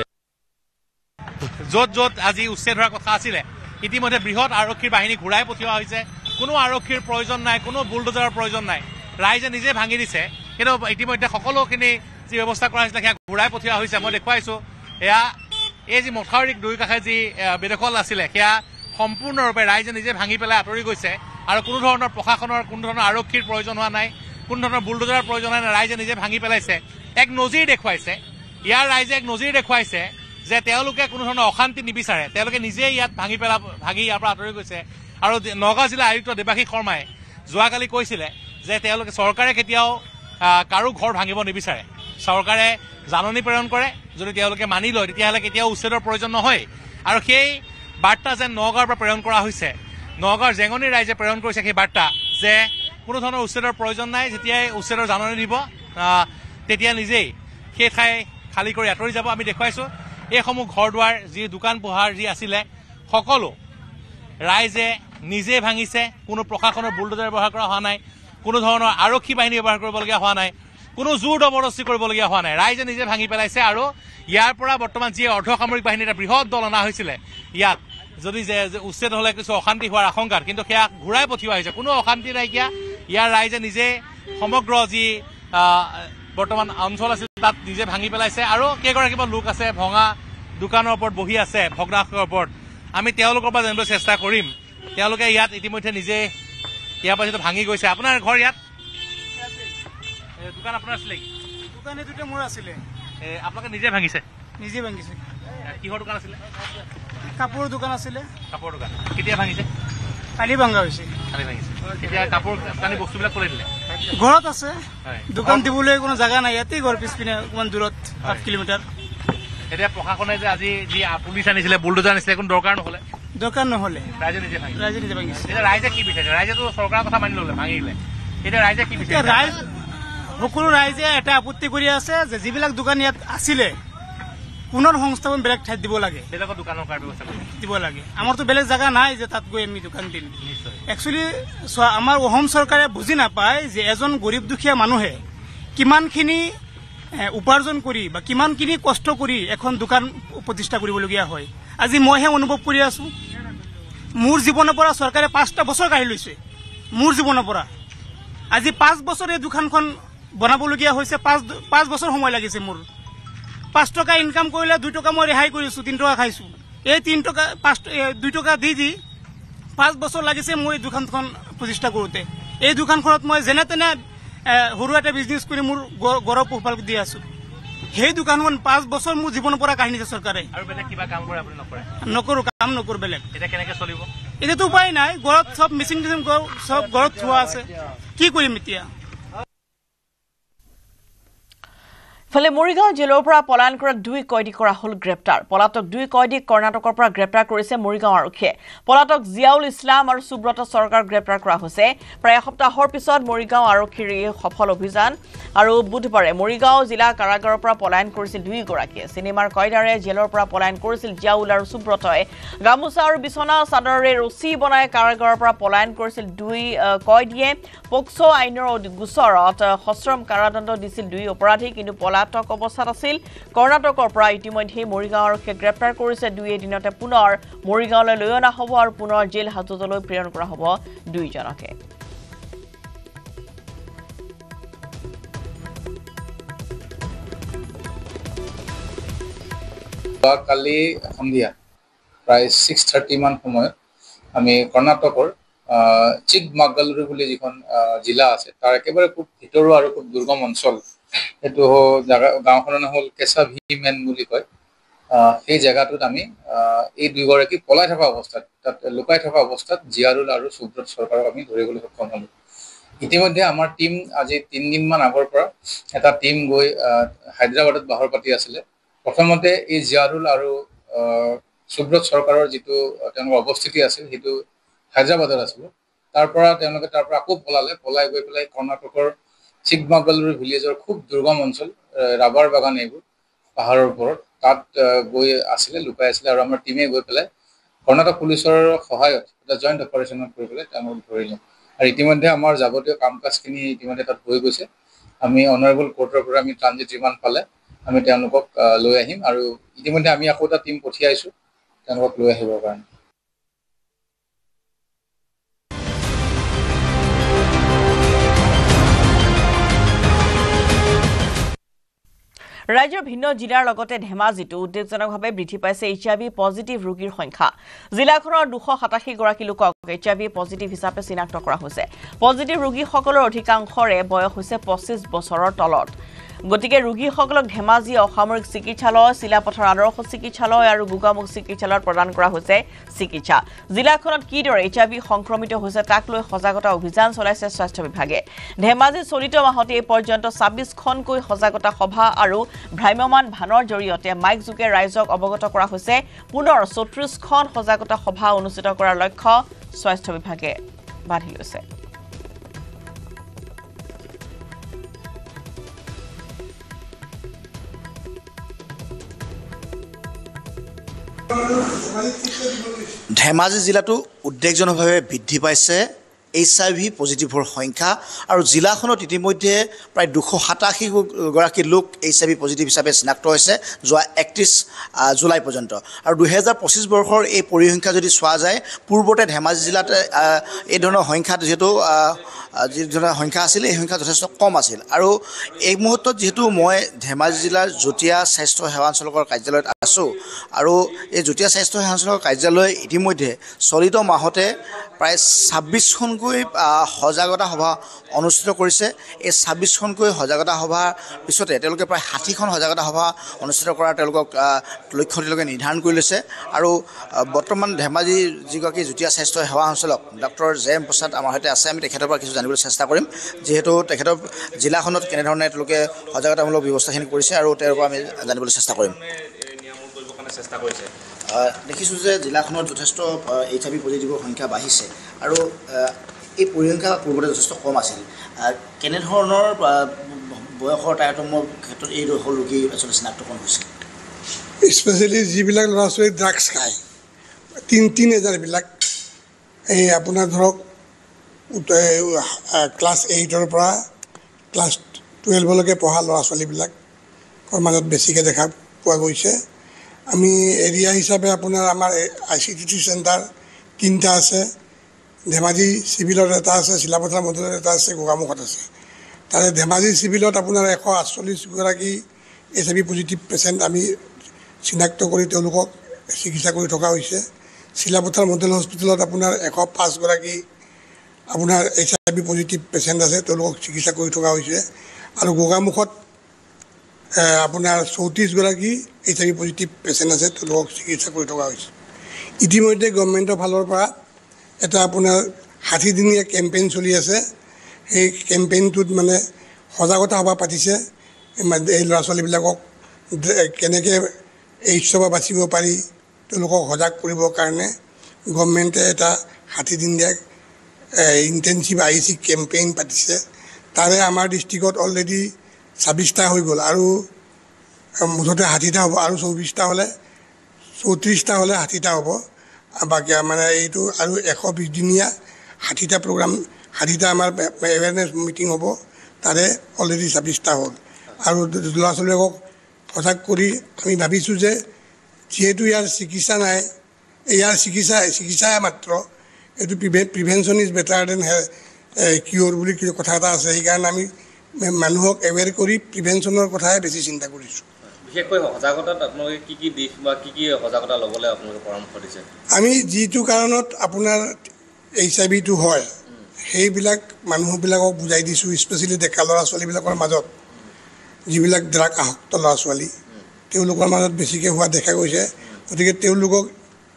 য'ত আজি উচ্ছেদ হোৱাৰ কথা আছিলে ইতিমধ্যে বৃহৎ আৰক্ষীৰ বাহিনী ঘূৰাই পঠিওৱা হৈছে কোনো আৰক্ষীৰ প্ৰয়োজন নাই, কোনো বুলডোজাৰৰ প্ৰয়োজন নাই, ৰাইজে নিজে ভাঙি দিছে। কিন্তু ইতিমধ্যে সকলোখিনি যি ব্যৱস্থা কৰা হৈছিলে সেয়া ঘূৰাই পঠিওৱা হৈছে। মই দেখুৱাইছোঁ এয়া এই যি মথাউৰিক দুই কাষে যি বেদখল আছিলে সেয়া সম্পূৰ্ণৰূপে ৰাইজে নিজে ভাঙি পেলাই আঁতৰি গৈছে আৰু কোনো ধৰণৰ প্ৰশাসনৰ কোনো ধৰণৰ আৰক্ষীৰ প্ৰয়োজন হোৱা নাই, কোনো ধৰণৰ বুলডোজাৰৰ প্ৰয়োজন হোৱা নাই। ৰাইজে নিজে ভাঙি পেলাইছে, এক নজিৰ দেখুৱাইছে। ইয়াৰ ৰাইজে এক নজিৰ দেখুৱাইছে যে তেওঁলোকে কোনো ধৰণৰ অশান্তি নিবিচাৰে, তেওঁলোকে নিজেই ইয়াত ভাঙি ইয়াৰ পৰা আঁতৰি গৈছে। আৰু নগাঁও জিলা আয়ুক্ত দেৱাশীষ শৰ্মাই যোৱাকালি কৈছিলে যে তেওঁলোকে চৰকাৰে কেতিয়াও কাৰো ঘৰ ভাঙিব নিবিচাৰে, চৰকাৰে জাননী প্ৰেৰণ কৰে, যদি তেওঁলোকে মানি লয় তেতিয়াহ'লে কেতিয়াও উচ্ছেদৰ প্ৰয়োজন নহয়। আৰু সেই বাৰ্তা যেন নগাঁৱৰ পৰা প্ৰেৰণ কৰা হৈছে, নগাঁৱৰ জেঙনিৰ ৰাইজে প্ৰেৰণ কৰিছে সেই বাৰ্তা যে কোনো ধৰণৰ উচ্ছেদৰ প্ৰয়োজন নাই, যেতিয়াই উচ্ছেদৰ জাননী দিব তেতিয়া নিজেই সেই ঠাই খালী কৰি আঁতৰি যাব। আমি দেখুৱাইছোঁ এইসমূহ ঘৰ দুৱাৰ যি দোকান পোহাৰ যি আছিলে সকলো ৰাইজে নিজে ভাঙিছে, কোনো প্ৰশাসনৰ বুলডোজাৰ ব্যৱহাৰ কৰা হোৱা নাই, কোনো ধৰণৰ আৰক্ষী বাহিনী ব্যৱহাৰ কৰিবলগীয়া হোৱা নাই, কোনো জোৰ জবৰদস্তি কৰিবলগীয়া হোৱা নাই, ৰাইজে নিজে ভাঙি পেলাইছে। আৰু ইয়াৰ পৰা বৰ্তমান যি অৰ্ধসামৰিক বাহিনীৰ এটা বৃহৎ দল অনা হৈছিলে ইয়াত, যদি যে উচ্ছেদ হ'লে কিছু অশান্তি হোৱাৰ আশংকাত, কিন্তু সেয়া ঘূৰাই পঠিওৱা হৈছে, কোনো অশান্তি নাইকিয়া। ইয়াৰ ৰাইজে নিজে সমগ্ৰ যি বৰ্তমান অঞ্চল আছিল তাত নিজে ভাঙি পেলাইছে। আৰু কেইগৰাকীমান লোক আছে ভঙা দোকানৰ ওপৰত বহি আছে, ভগ্নাৱশেষৰ ওপৰত, আমি তেওঁলোকৰ পৰা জানিবলৈ চেষ্টা কৰিম। তেওঁলোকে ইয়াত ইতিমধ্যে নিজে ইয়াৰ পৰা যিটো ভাঙি গৈছে। আপোনাৰ ঘৰ ইয়াত? দোকান আপোনাৰ আছিলে? দোকান এই দুটা মোৰ আছিলে। আপোনালোকে নিজে ভাঙিছে? নিজে ভাঙিছে। কিহৰ দোকান আছিলে? কাপোৰৰ দোকান আছিলে। কাপোৰৰ দোকান কেতিয়া ভাঙিছে? কালি ভাঙা হৈছে। কালি ভাঙিছে। এতিয়া কাপোৰ কানি বস্তুবিলাক ক'লে দিলে? ঘৰত আছে, দোকান দিবলৈ কোনো জাগা নাই, ইয়াতেই ঘৰ পিছপিনে অকণমান দূৰত 8 কিলোমিটাৰ। এতিয়া প্ৰশাসনে যে আজি যি পুলিচ আনিছিলে, বুলডোজাৰ আনিছিলে, কোনো দৰকাৰ নহ'লে? দৰকাৰ নহ'লে ৰাইজে নিজে ভাঙিছে। ৰাইজে নিজে ভাঙিছে। এতিয়া ৰাইজে কি বিচাৰিছে? ৰাইজেতো চৰকাৰৰ কথা মানি ল'লে, ভাঙিলে, এতিয়া ৰাইজে কি বিচাৰিছে? ৰাইজ সকলো ৰাইজে এটা আপত্তি কৰি আছে যে যিবিলাক দোকান ইয়াত আছিলে পুনৰ সংস্থাপন বেলেগ ঠাইত দিব লাগে, বেলেগৰ দোকানৰ কাৰ ব্যৱস্থা দিব লাগে। আমাৰতো বেলেগ জাগা নাই যে তাত গৈ আমি দোকান দিম। একচুৱেলি চোৱা, আমাৰ অসম চৰকাৰে বুজি নাপায় যে এজন গৰীব দুখীয়া মানুহে কিমানখিনি উপাৰ্জন কৰি বা কিমানখিনি কষ্ট কৰি এখন দোকান প্ৰতিষ্ঠা কৰিবলগীয়া হয়। আজি মইহে অনুভৱ কৰি আছোঁ, মোৰ জীৱনৰ পৰা চৰকাৰে 5টা বছৰ কাঢ়ি লৈছে, মোৰ জীৱনৰ পৰা। আজি 5 বছৰ এই দোকানখন বনাবলগীয়া হৈছে, 5 বছৰ সময় লাগিছে মোৰ। 5 টকা ইনকাম কৰিলে 2 টকা মই ৰেহাই কৰিছোঁ, 3 টকা খাইছোঁ। এই 3 টকা 2 টকা দি 5 বছৰ লাগিছে মোৰ এই দোকানখন প্ৰতিষ্ঠা কৰোঁতে। এই দোকানখনত মই যেনে তেনে সৰু এটা বিজনেছ কৰি মোৰ গৌৰৱ পোহপাল দি আছোঁ। সেই দোকানখন 5 বছৰ মোৰ জীৱনৰ পৰা কাঢ়ি নিছে চৰকাৰে। আৰু বেলেগ কিবা কাম কৰে আপুনি? নকৰে? নকৰোঁ, কাম নকৰোঁ বেলেগ। এতিয়া কেনেকৈ চলিব? এতিয়াতো উপায় নাই, ঘৰত চব মেচিন চব ঘৰত থোৱা আছে, কি কৰিম এতিয়া? ইফালে মৰিগাঁও জেলৰ পৰা পলায়ন কৰা 2 কয়দী কৰা হ'ল গ্ৰেপ্তাৰ। পলাতক 2 কয়দীক কৰ্ণাটকৰ পৰা গ্ৰেপ্তাৰ কৰিছে মৰিগাঁও আৰক্ষীয়ে। পলাতক জিয়াউল ইছলাম আৰু সুব্ৰত চৰকাৰ গ্ৰেপ্তাৰ কৰা হৈছে। প্ৰায় এসপ্তাহৰ পিছত মৰিগাঁও আৰক্ষীৰ এই সফল অভিযান। আৰু বুধবাৰে মৰিগাঁও জিলা কাৰাগাৰৰ পৰা পলায়ন কৰিছিল 2 গৰাকীয়ে। চিনেমাৰ কয়দাৰে জেলৰ পৰা পলায়ন কৰিছিল জিয়াউল আৰু সুব্ৰতই। গামোচা আৰু বিছনা চাদৰেৰে ৰছী বনাই কাৰাগাৰৰ পৰা পলায়ন কৰিছিল 2 কয়দীয়ে। পক্সো আইনৰ গোচৰত সশ্ৰম কাৰাদণ্ড দিছিল 2 অপৰাধী, কিন্তু পলাতক অৱস্থাত আছিল। কৰ্ণাটকৰ পৰা ইতিমধ্যে মৰিগাঁও আৰক্ষীয়ে গ্ৰেপ্তাৰ কৰিছে। 2 দিনতে পুনৰ মৰিগাঁৱলৈ লৈ অনা হ'ব আৰু পুনৰ জেল হাজতলৈ প্ৰেৰণ কৰা হ'ব 2জনকে। কালি সন্ধিয়া প্ৰায় 6:30 মান সময়ত আমি কৰ্ণাটকৰ চিকমাগালুৰু বুলি যিখন জিলা আছে তাৰ একেবাৰে খুব ভিতৰুৱা আৰু খুব দুৰ্গম অঞ্চল, সেইটো গাঁওখনৰ নাম হ'ল কেঁচাভিমেন বুলি কয়। সেই জেগাটোত আমি এই 2 গৰাকী পলাই থকা অৱস্থাত, তাত লুকাই থকা অৱস্থাত জিয়াৰুল আৰু সুব্ৰত চৰকাৰক আমি ধৰিবলৈ সক্ষম হ'লোঁ। ইতিমধ্যে আমাৰ টীম আজি 3 দিনমান আগৰ পৰা এটা টীম গৈ হায়দৰাবাদত বাহৰ পাতি আছিলে। প্ৰথমতে এই জিয়াৰুল আৰু সুব্ৰত চৰকাৰৰ যিটো তেওঁলোকৰ অৱস্থিতি আছিল সেইটো হায়দৰাবাদত আছিলে। তাৰ পৰা আকৌ পলাই গৈ পেলাই কৰ্ণাটকৰ চিকমাগালুৰু ভিলেজৰ খুব দুৰ্গম অঞ্চল, ৰাবাৰ বাগান, এইবোৰ পাহাৰৰ ওপৰত, তাত গৈ আছিলে, লুকাই আছিলে। আৰু আমাৰ টীমে গৈ পেলাই কৰ্ণাটক পুলিচৰ সহায়ত এটা জইণ্ট অপাৰেশ্যনত কৰি পেলাই তেওঁলোকক ধৰিলে। আৰু ইতিমধ্যে আমাৰ যাৱতীয় কাম কাজখিনি ইতিমধ্যে তাত হৈ গৈছে। আমি অনাৰেবল কোৰ্টৰ পৰা আমি ট্ৰানজিট ৰিমাণ্ড পালে আমি তেওঁলোকক লৈ আহিম। আৰু ইতিমধ্যে আমি আকৌ এটা টীম পঠিয়াইছোঁ তেওঁলোকক লৈ আহিবৰ কাৰণে। ৰাজ্যৰ ভিন্ন জিলাৰ লগতে ধেমাজিতো উদ্বেগজনকভাৱে বৃদ্ধি পাইছে HIV পজিটিভ ৰোগীৰ সংখ্যা জিলাখনৰ 287 গৰাকী লোকক HIV পজিটিভ হিচাপে চিনাক্ত কৰা হৈছে পজিটিভ ৰোগীসকলৰ অধিকাংশৰে বয়স হৈছে 25 বছৰৰ তলত গতিকে ৰোগীসকলক ধেমাজি অসামৰিক চিকিৎসালয় চিলাপথাৰ আদৰ্শ চিকিৎসালয় আৰু গোগামুখ চিকিৎসালয়ত প্ৰদান কৰা হৈছে চিকিৎসা জিলাখনত কিদৰে HIV সংক্ৰমিত হৈছে তাক লৈ সজাগতা অভিযান চলাইছে স্বাস্থ্য বিভাগে ধেমাজি চলিত মাহতে এই পৰ্যন্ত 26খনকৈ সজাগতা সভা আৰু ভ্ৰাম্যমান ভানৰ জৰিয়তে মাইক যোগে ৰাইজক অৱগত কৰা হৈছে পুনৰ 34খন সজাগতা সভা অনুষ্ঠিত কৰাৰ লক্ষ্য স্বাস্থ্য বিভাগে বান্ধি লৈছে ধেমাজি জিলাটো উদ্বেগজনকভাৱে বৃদ্ধি পাইছে HIV পজিটিভৰ সংখ্যা আৰু জিলাখনত ইতিমধ্যে প্ৰায় 287 গৰাকী লোক HIV পজিটিভ হিচাপে চিনাক্ত হৈছে যোৱা 31 জুলাই পৰ্যন্ত আৰু 2025 বৰ্ষৰ এই পৰিসংখ্যা যদি চোৱা যায় পূৰ্বতে ধেমাজি জিলাত এই ধৰণৰ সংখ্যা যেহেতু যি ধৰণৰ সংখ্যা আছিল এই সংখ্যা যথেষ্ট কম আছিল আৰু এই মুহূৰ্তত যেহেতু মই ধেমাজি জিলাৰ জুতীয়া স্বাস্থ্য সেৱা অঞ্চলৰ কাৰ্যালয়ত আছোঁ আৰু এই জুতীয়া স্বাস্থ্য সেৱা অঞ্চলৰ কাৰ্যালয় ইতিমধ্যে চলিত মাহতে প্ৰায় 26খনকৈ সজাগতা সভা অনুষ্ঠিত কৰিছে এই 26খনকৈ সজাগতা সভাৰ পিছতে তেওঁলোকে প্ৰায় 60খন সজাগতা সভা অনুষ্ঠিত কৰাৰ তেওঁলোকক লক্ষ্য তেওঁলোকে নিৰ্ধাৰণ কৰি লৈছে আৰু বৰ্তমান ধেমাজি যিগৰাকী জুতীয়া স্বাস্থ্য সেৱা সঞ্চালক ডক্টৰ জেএম প্ৰসাদ আমাৰ সৈতে আছে আমি তেখেতৰ পৰা কিছু জানিবলৈ চেষ্টা কৰিম যেহেতু তেখেতৰ জিলাখনত কেনেধৰণে তেওঁলোকে সজাগতামূলক ব্যৱস্থাখিনি কৰিছে আৰু তেওঁৰ পৰা আমি জানিবলৈ চেষ্টা কৰিম চেষ্টা কৰিছে দেখিছোঁ যে জিলাখনত যথেষ্ট HIV পজিটিভৰ সংখ্যা বাঢ়িছে আৰু এই পৰিসংখ্যা পূৰ্বতে যথেষ্ট কম আছিল কেনেধৰণৰ বয়সৰ তাৰতম্যৰ ক্ষেত্ৰত এই ৰোগী আচলতে চিনাক্তকৰণ হৈছে স্পেচিয়েলি যিবিলাক ল'ৰা ছোৱালী ড্ৰাগছ খায় টিনেজাৰবিলাক এই আপোনাৰ ধৰক ক্লাছ 8ৰ পৰা ক্লাছ 12লৈকে পঢ়া ল'ৰা ছোৱালীবিলাকৰ মাজত বেছিকৈ দেখা পোৱা গৈছে আমি এৰিয়া হিচাপে আপোনাৰ আমাৰ ICTT চেণ্টাৰ 3টা আছে ধেমাজি চিভিলত এটা আছে চিলাপথাৰ মডেলত এটা আছে গোগামুখত আছে তাৰে ধেমাজি চিভিলত আপোনাৰ 148 গৰাকী HIV পজিটিভ পেচেণ্ট আমি চিনাক্ত কৰি তেওঁলোকক চিকিৎসা কৰি থকা হৈছে চিলাপথাৰ মডেল হস্পিটেলত আপোনাৰ 105 গৰাকী আপোনাৰ HIV পজিটিভ পেচেণ্ট আছে তেওঁলোকক চিকিৎসা কৰি থকা হৈছে আৰু গোগামুখত আপোনাৰ 34 গৰাকী HIV পজিটিভ পেচেণ্ট আছে তেওঁলোকক চিকিৎসা কৰি থকা হৈছে ইতিমধ্যে গভৰ্ণমেণ্টৰ ফালৰ পৰা এটা আপোনাৰ 60 দিনীয়া কেম্পেইন চলি আছে সেই কেম্পেইনটোত মানে সজাগতা সভা পাতিছে এই ল'ৰা ছোৱালীবিলাকক কেনেকৈ এইচৰ পৰা বাচিব পাৰি তেওঁলোকক সজাগ কৰিবৰ কাৰণে গভৰ্ণমেণ্টে এটা 60 দিনীয়া ইণ্টেনচিভ IC কেম্পেইন পাতিছে তাৰে আমাৰ ডিষ্ট্ৰিক্টত অলৰেডি 26টা হৈ গ'ল আৰু মুঠতে 60টা হ'ব আৰু 24টা হ'লে 34টা হ'লে 60টা হ'ব বাকী মানে এইটো আৰু 120 দিনীয়া 60টা প্ৰগ্ৰাম 60টা আমাৰ এৱেৰনেছ মিটিং হ'ব তাৰে অলৰেডি 26টা হ'ল আৰু ল'ৰা ছোৱালীবিলাকক সজাগ কৰি আমি ভাবিছোঁ যে যিহেতু ইয়াৰ চিকিৎসা নাই ইয়াৰ চিকিৎসাই মাত্ৰ এইটো প্ৰিভেনশ্যন ইজ বেটাৰ দেন কিয়ৰ বুলি কথা এটা আছে সেইকাৰণে আমি মানুহক এৱেৰ কৰি প্ৰিভেনশ্যনৰ কথাই বেছি চিন্তা কৰিছোঁ বিশেষকৈ সজাগতাত আপোনালোকে কি দিশ বা কি সজাগতা ল'বলৈ আপোনালোকে পৰামৰ্শ দিছে আমি যিটো কাৰণত আপোনাৰ HIVটো হয় সেইবিলাক মানুহবিলাকক বুজাই দিছোঁ স্পেচিয়েলি ডেকা ল'ৰা ছোৱালীবিলাকৰ মাজত যিবিলাক ড্ৰাগ আসক্ত ল'ৰা ছোৱালী তেওঁলোকৰ মাজত বেছিকৈ হোৱা দেখা গৈছে গতিকে তেওঁলোকক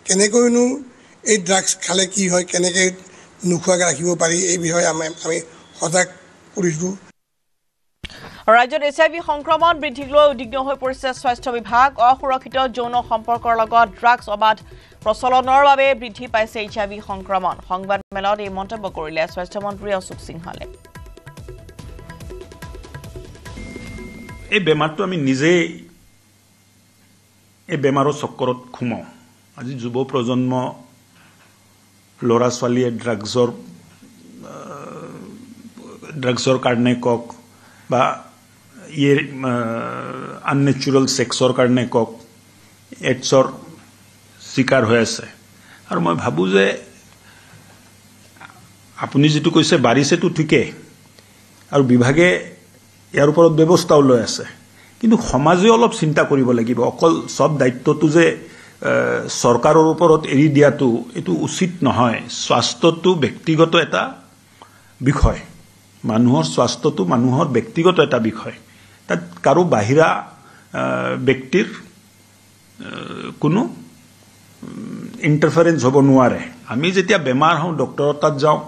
কেনেকৈনো এই ড্ৰাগছ খালে কি হয় কেনেকৈ নোখোৱাকৈ ৰাখিব পাৰি এই বিষয়ে আমি সজাগ কৰিছোঁ ৰাজ্যত HIV সংক্ৰমণ বৃদ্ধিক লৈ উদ্বিগ্ন হৈ পৰিছে স্বাস্থ্য বিভাগ অসুৰক্ষিত যৌন সম্পৰ্কৰ লগত ড্ৰাগছ অবাধ প্ৰচলনৰ বাবে বৃদ্ধি পাইছে HIV সংক্ৰমণ সংবাদ মেলত এই মন্তব্য কৰিলে স্বাস্থ্য মন্ত্ৰী অশোক সিংহালে এই বেমাৰটো আমি নিজেই এই বেমাৰৰ চক্কৰত সোমাওঁ আজি যুৱ প্ৰজন্ম ল'ৰা ছোৱালীয়ে ড্ৰাগছৰ কাৰণে কওক বা আননেচুৰেল ছেক্সৰ কাৰণে কওক এইডছৰ চিকাৰ হৈ আছে আৰু মই ভাবোঁ যে আপুনি যিটো কৈছে বাঢ়িছেতো ঠিকেই আৰু বিভাগে ইয়াৰ ওপৰত ব্যৱস্থাও লৈ আছে কিন্তু সমাজে অলপ চিন্তা কৰিব লাগিব অকল সব দায়িত্বটো যে চৰকাৰৰ ওপৰত এৰি দিয়াটো এইটো উচিত নহয় স্বাস্থ্যটো ব্যক্তিগত এটা বিষয় মানুহৰ স্বাস্থ্যটো মানুহৰ ব্যক্তিগত এটা বিষয় তাত কাৰো বাহিৰা ব্যক্তিৰ কোনো ইন্টাৰফাৰেন্স হ'ব নোৱাৰে আমি যেতিয়া বেমাৰ হওঁ ডক্টৰৰ তাত যাওঁ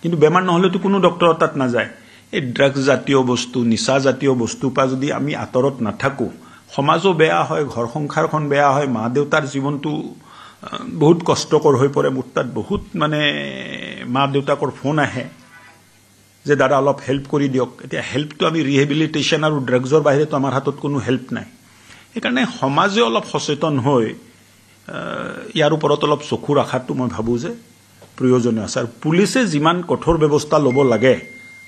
কিন্তু বেমাৰ নহলেতো কোনো ডক্টৰৰ তাত নাযায় এই ড্ৰাগছ জাতীয় বস্তু নিচা জাতীয় বস্তু পা যদি আমি আতৰত নাথাকো সমাজও বেয়া হয় ঘৰ সংসাৰখন বেয়া হয় মা দেউতাৰ জীৱনটো বহুত কষ্টকৰ হৈ পৰে মোৰ তাত বহুত মানে মা দেউতাকৰ ফোন আহে যে দাদা অলপ হেল্প কৰি দিয়ক এতিয়া হেল্পটো আমি ৰিহেবিলিটেশ্যন আৰু ড্ৰাগছৰ বাহিৰেতো আমাৰ হাতত কোনো হেল্প নাই সেইকাৰণে সমাজে অলপ সচেতন হৈ ইয়াৰ ওপৰত অলপ চকু ৰাখাটো মই ভাবো যে প্ৰয়োজনীয় আছে আৰু পুলিচে যিমান কঠোৰ ব্যৱস্থা ল'ব লাগে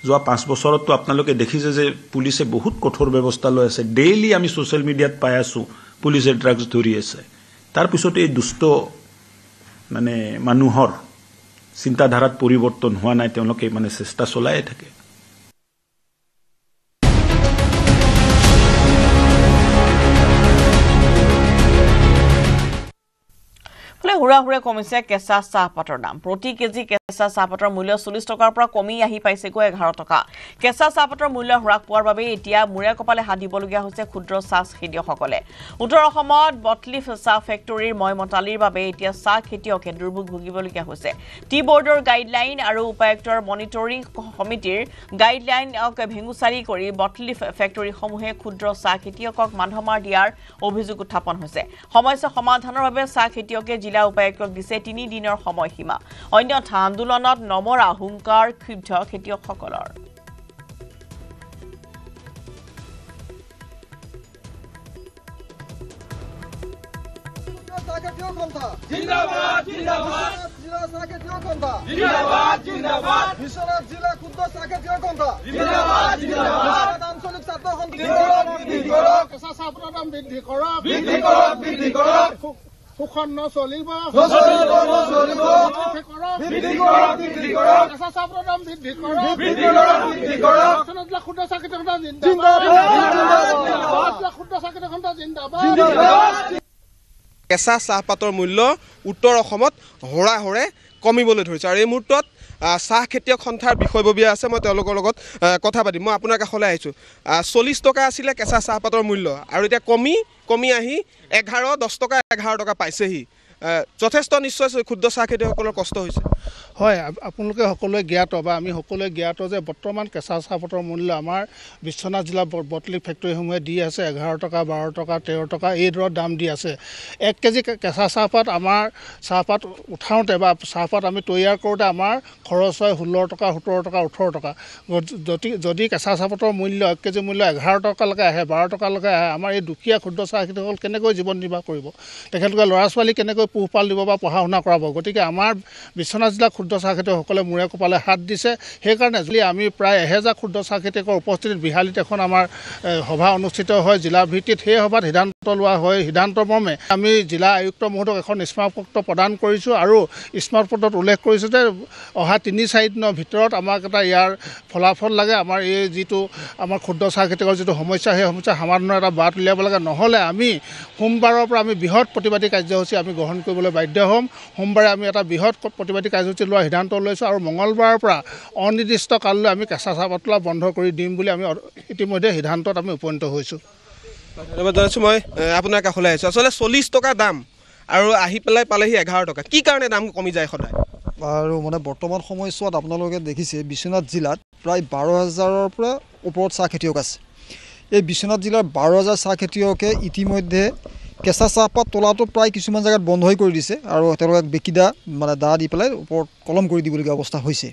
যোৱা 5 বছৰতো আপোনালোকে দেখিছে যে পুলিচে বহুত কঠোৰ ব্যৱস্থা লৈ আছে ডেইলি আমি সোশ্যাল মিডিয়াত পাই আছো পুলিচে ড্ৰাগছ ধৰি আছে তাৰ পিছত এই দুষ্ট মানে মানুহৰ চিন্তাধাৰাত পৰিৱৰ্তন হোৱা নাই তেওঁলোকে মানে চেষ্টা চলাই থাকে হুৰাহুৰে কমিছে কেঁচা চাহপাতৰ দাম প্ৰতি কেজি কেঁচা চাহপাতৰ মূল্য 40 টকাৰ পৰা কমি আহি পাইছেগৈ 11 টকা কেঁচা চাহপাতৰ মূল্য হ্ৰাস পোৱাৰ বাবে এতিয়া মুৰে কপালে হাত দিবলগীয়া হৈছে ক্ষুদ্ৰ চাহ খেতিয়কসকলে উত্তৰ অসমত বটলিফ চাহ ফেক্টৰীৰ ময়মতালিৰ বাবে এতিয়া চাহ খেতিয়কে দুৰ্ভোগ ভুগিবলগীয়া হৈছে টি বৰ্ডৰ গাইডলাইন আৰু উপায়ুক্তৰ মনিটৰিং সমিতিৰ গাইডলাইনক ভেঙুচাৰি কৰি বটলিফ ফেক্টৰীসমূহে ক্ষুদ্ৰ চাহ খেতিয়কক মানধমাৰ দিয়াৰ অভিযোগ উত্থাপন হৈছে সমস্যা সমাধানৰ বাবে চাহ খেতিয়কে জিলা উপায়ুক্তক দিছে 3 দিনৰ সময়সীমা অন্যথা আন্দোলনত নমৰা হুংকাৰ ক্ষুব্ধ খেতিয়কসকলৰ জিন্দাবাদ জিন্দাবাদ জিলা সাকেতিয় কন্থা জিন্দাবাদ জিন্দাবাদ বিশ্বনাথ জিলা ক্ষুদ্ৰ সাকেতিয় কন্থা জিন্দাবাদ জিন্দাবাদ আঞ্চলিক ছাত্ৰ সন্থাৰ বৃদ্ধি কৰক কেঁচা চাহপাতৰ দাম বৃদ্ধি কৰক সুখন নচলিব বৃদ্ধি কৰক কেঁচা চাহপাতৰ দাম বৃদ্ধি কৰক ক্ষুদ্ৰ চাকেতিয় কন্থা জিন্দাবাদ ক্ষুদ্ৰ চাকেতিয় কন্থা জিন্দাবাদ কেঁচা চাহপাতৰ মূল্য উত্তৰ অসমত হৰাহৰে কমিবলৈ ধৰিছে আৰু এই মুহূৰ্তত চাহ খেতিয়ক সন্থাৰ বিষয়ববীয়া আছে মই তেওঁলোকৰ লগত কথা পাতিম মই আপোনাৰ কাষলৈ আহিছোঁ 40 টকা আছিলে কেঁচা চাহপাতৰ মূল্য আৰু এতিয়া কমি আহি 10 টকা 11 টকা পাইছেহি যথেষ্ট নিশ্চয় ক্ষুদ্ৰ চাহ খেতিয়কসকলৰ কষ্ট হৈছে হয় আপোনালোকে সকলোৱে জ্ঞাত বা আমি সকলোৱে জ্ঞাত যে বৰ্তমান কেঁচা চাহপাতৰ মূল্য আমাৰ বিশ্বনাথ জিলা বটলিক ফেক্টৰীসমূহে দি আছে 11 টকা 12 টকা 13 টকা এই দৰত দাম দি আছে 1 কেজি কেঁচা চাহপাত আমাৰ চাহপাত উঠাওঁতে বা চাহপাত আমি তৈয়াৰ কৰোঁতে আমাৰ খৰচ হয় 16 টকা 17 টকা 18 টকা যদি কেঁচা চাহপাতৰ মূল্য 1 কেজি মূল্য 11 টকালৈকে আহে 12 টকালৈকে আহে আমাৰ এই দুখীয়া ক্ষুদ্ৰ চাহ খেতিয়কসকল কেনেকৈ জীৱন নিৰ্বাহ কৰিব তেখেতলোকে ল'ৰা ছোৱালী কেনেকৈ পোহপাল দিব বা পঢ়া শুনা কৰাব গতিকে আমাৰ বিশ্বনাথ জিলা ক্ষুদ্ৰ চাহ খেতিয়কসকলে মূৰে কপালে হাত দিছে সেইকাৰণে যদি আমি প্ৰায় 1000 ক্ষুদ্ৰ চাহ খেতিয়কৰ উপস্থিতিত বিহালীত এখন আমাৰ সভা অনুষ্ঠিত হয় জিলা ভিত্তিত সেই সভাত সিদ্ধান্ত লোৱা হয় সিদ্ধান্তৰ মৰ্মে আমি জিলা আয়ুক্ত মহোদয়ক এখন স্মাৰকপত্ৰ প্ৰদান কৰিছোঁ আৰু স্মাৰকপত্ৰত উল্লেখ কৰিছোঁ যে অহা 3-4 দিনৰ ভিতৰত আমাক এটা ইয়াৰ ফলাফল লাগে আমাৰ এই যিটো আমাৰ ক্ষুদ্ৰ চাহ খেতিয়কৰ যিটো সমস্যা সেই সমস্যা সমাধানৰ এটা বাট উলিয়াব লাগে নহ'লে আমি সোমবাৰৰ পৰা আমি বৃহৎ প্ৰতিবাদী কাৰ্যসূচী আমি গ্ৰহণ কৰিবলৈ বাধ্য হ'ম সোমবাৰে আমি এটা বৃহৎ প্ৰতিবাদী কাৰ্যসূচী লোৱাৰ সিদ্ধান্ত লৈছোঁ আৰু মঙলবাৰৰ পৰা অনিৰ্দিষ্ট কাললৈ আমি কেঁচা চাহপাত বন্ধ কৰি দিম বুলি আমি ইতিমধ্যে সিদ্ধান্তত আমি উপনীত হৈছোঁ ধন্যবাদ জনাইছোঁ মই আপোনাৰ কাষলৈ আহিছোঁ আচলতে 40 টকা দাম আৰু আহি পেলাই পালেহি 11 টকা কি কাৰণে দাম কমি যায় সদায় আৰু মানে বৰ্তমান সময়ছোৱাত আপোনালোকে দেখিছে বিশ্বনাথ জিলাত প্ৰায় 12,000ৰ পৰা ওপৰত চাহ খেতিয়ক আছে এই বিশ্বনাথ জিলাৰ 12,000 চাহ খেতিয়কে ইতিমধ্যে কেঁচা চাহপাত তোলাটো প্ৰায় কিছুমান জেগাত বন্ধ কৰি দিছে আৰু তেওঁলোকক বেকিদা মানে দা দি পেলাই ওপৰত কলম কৰি দিবলগীয়া অৱস্থা হৈছে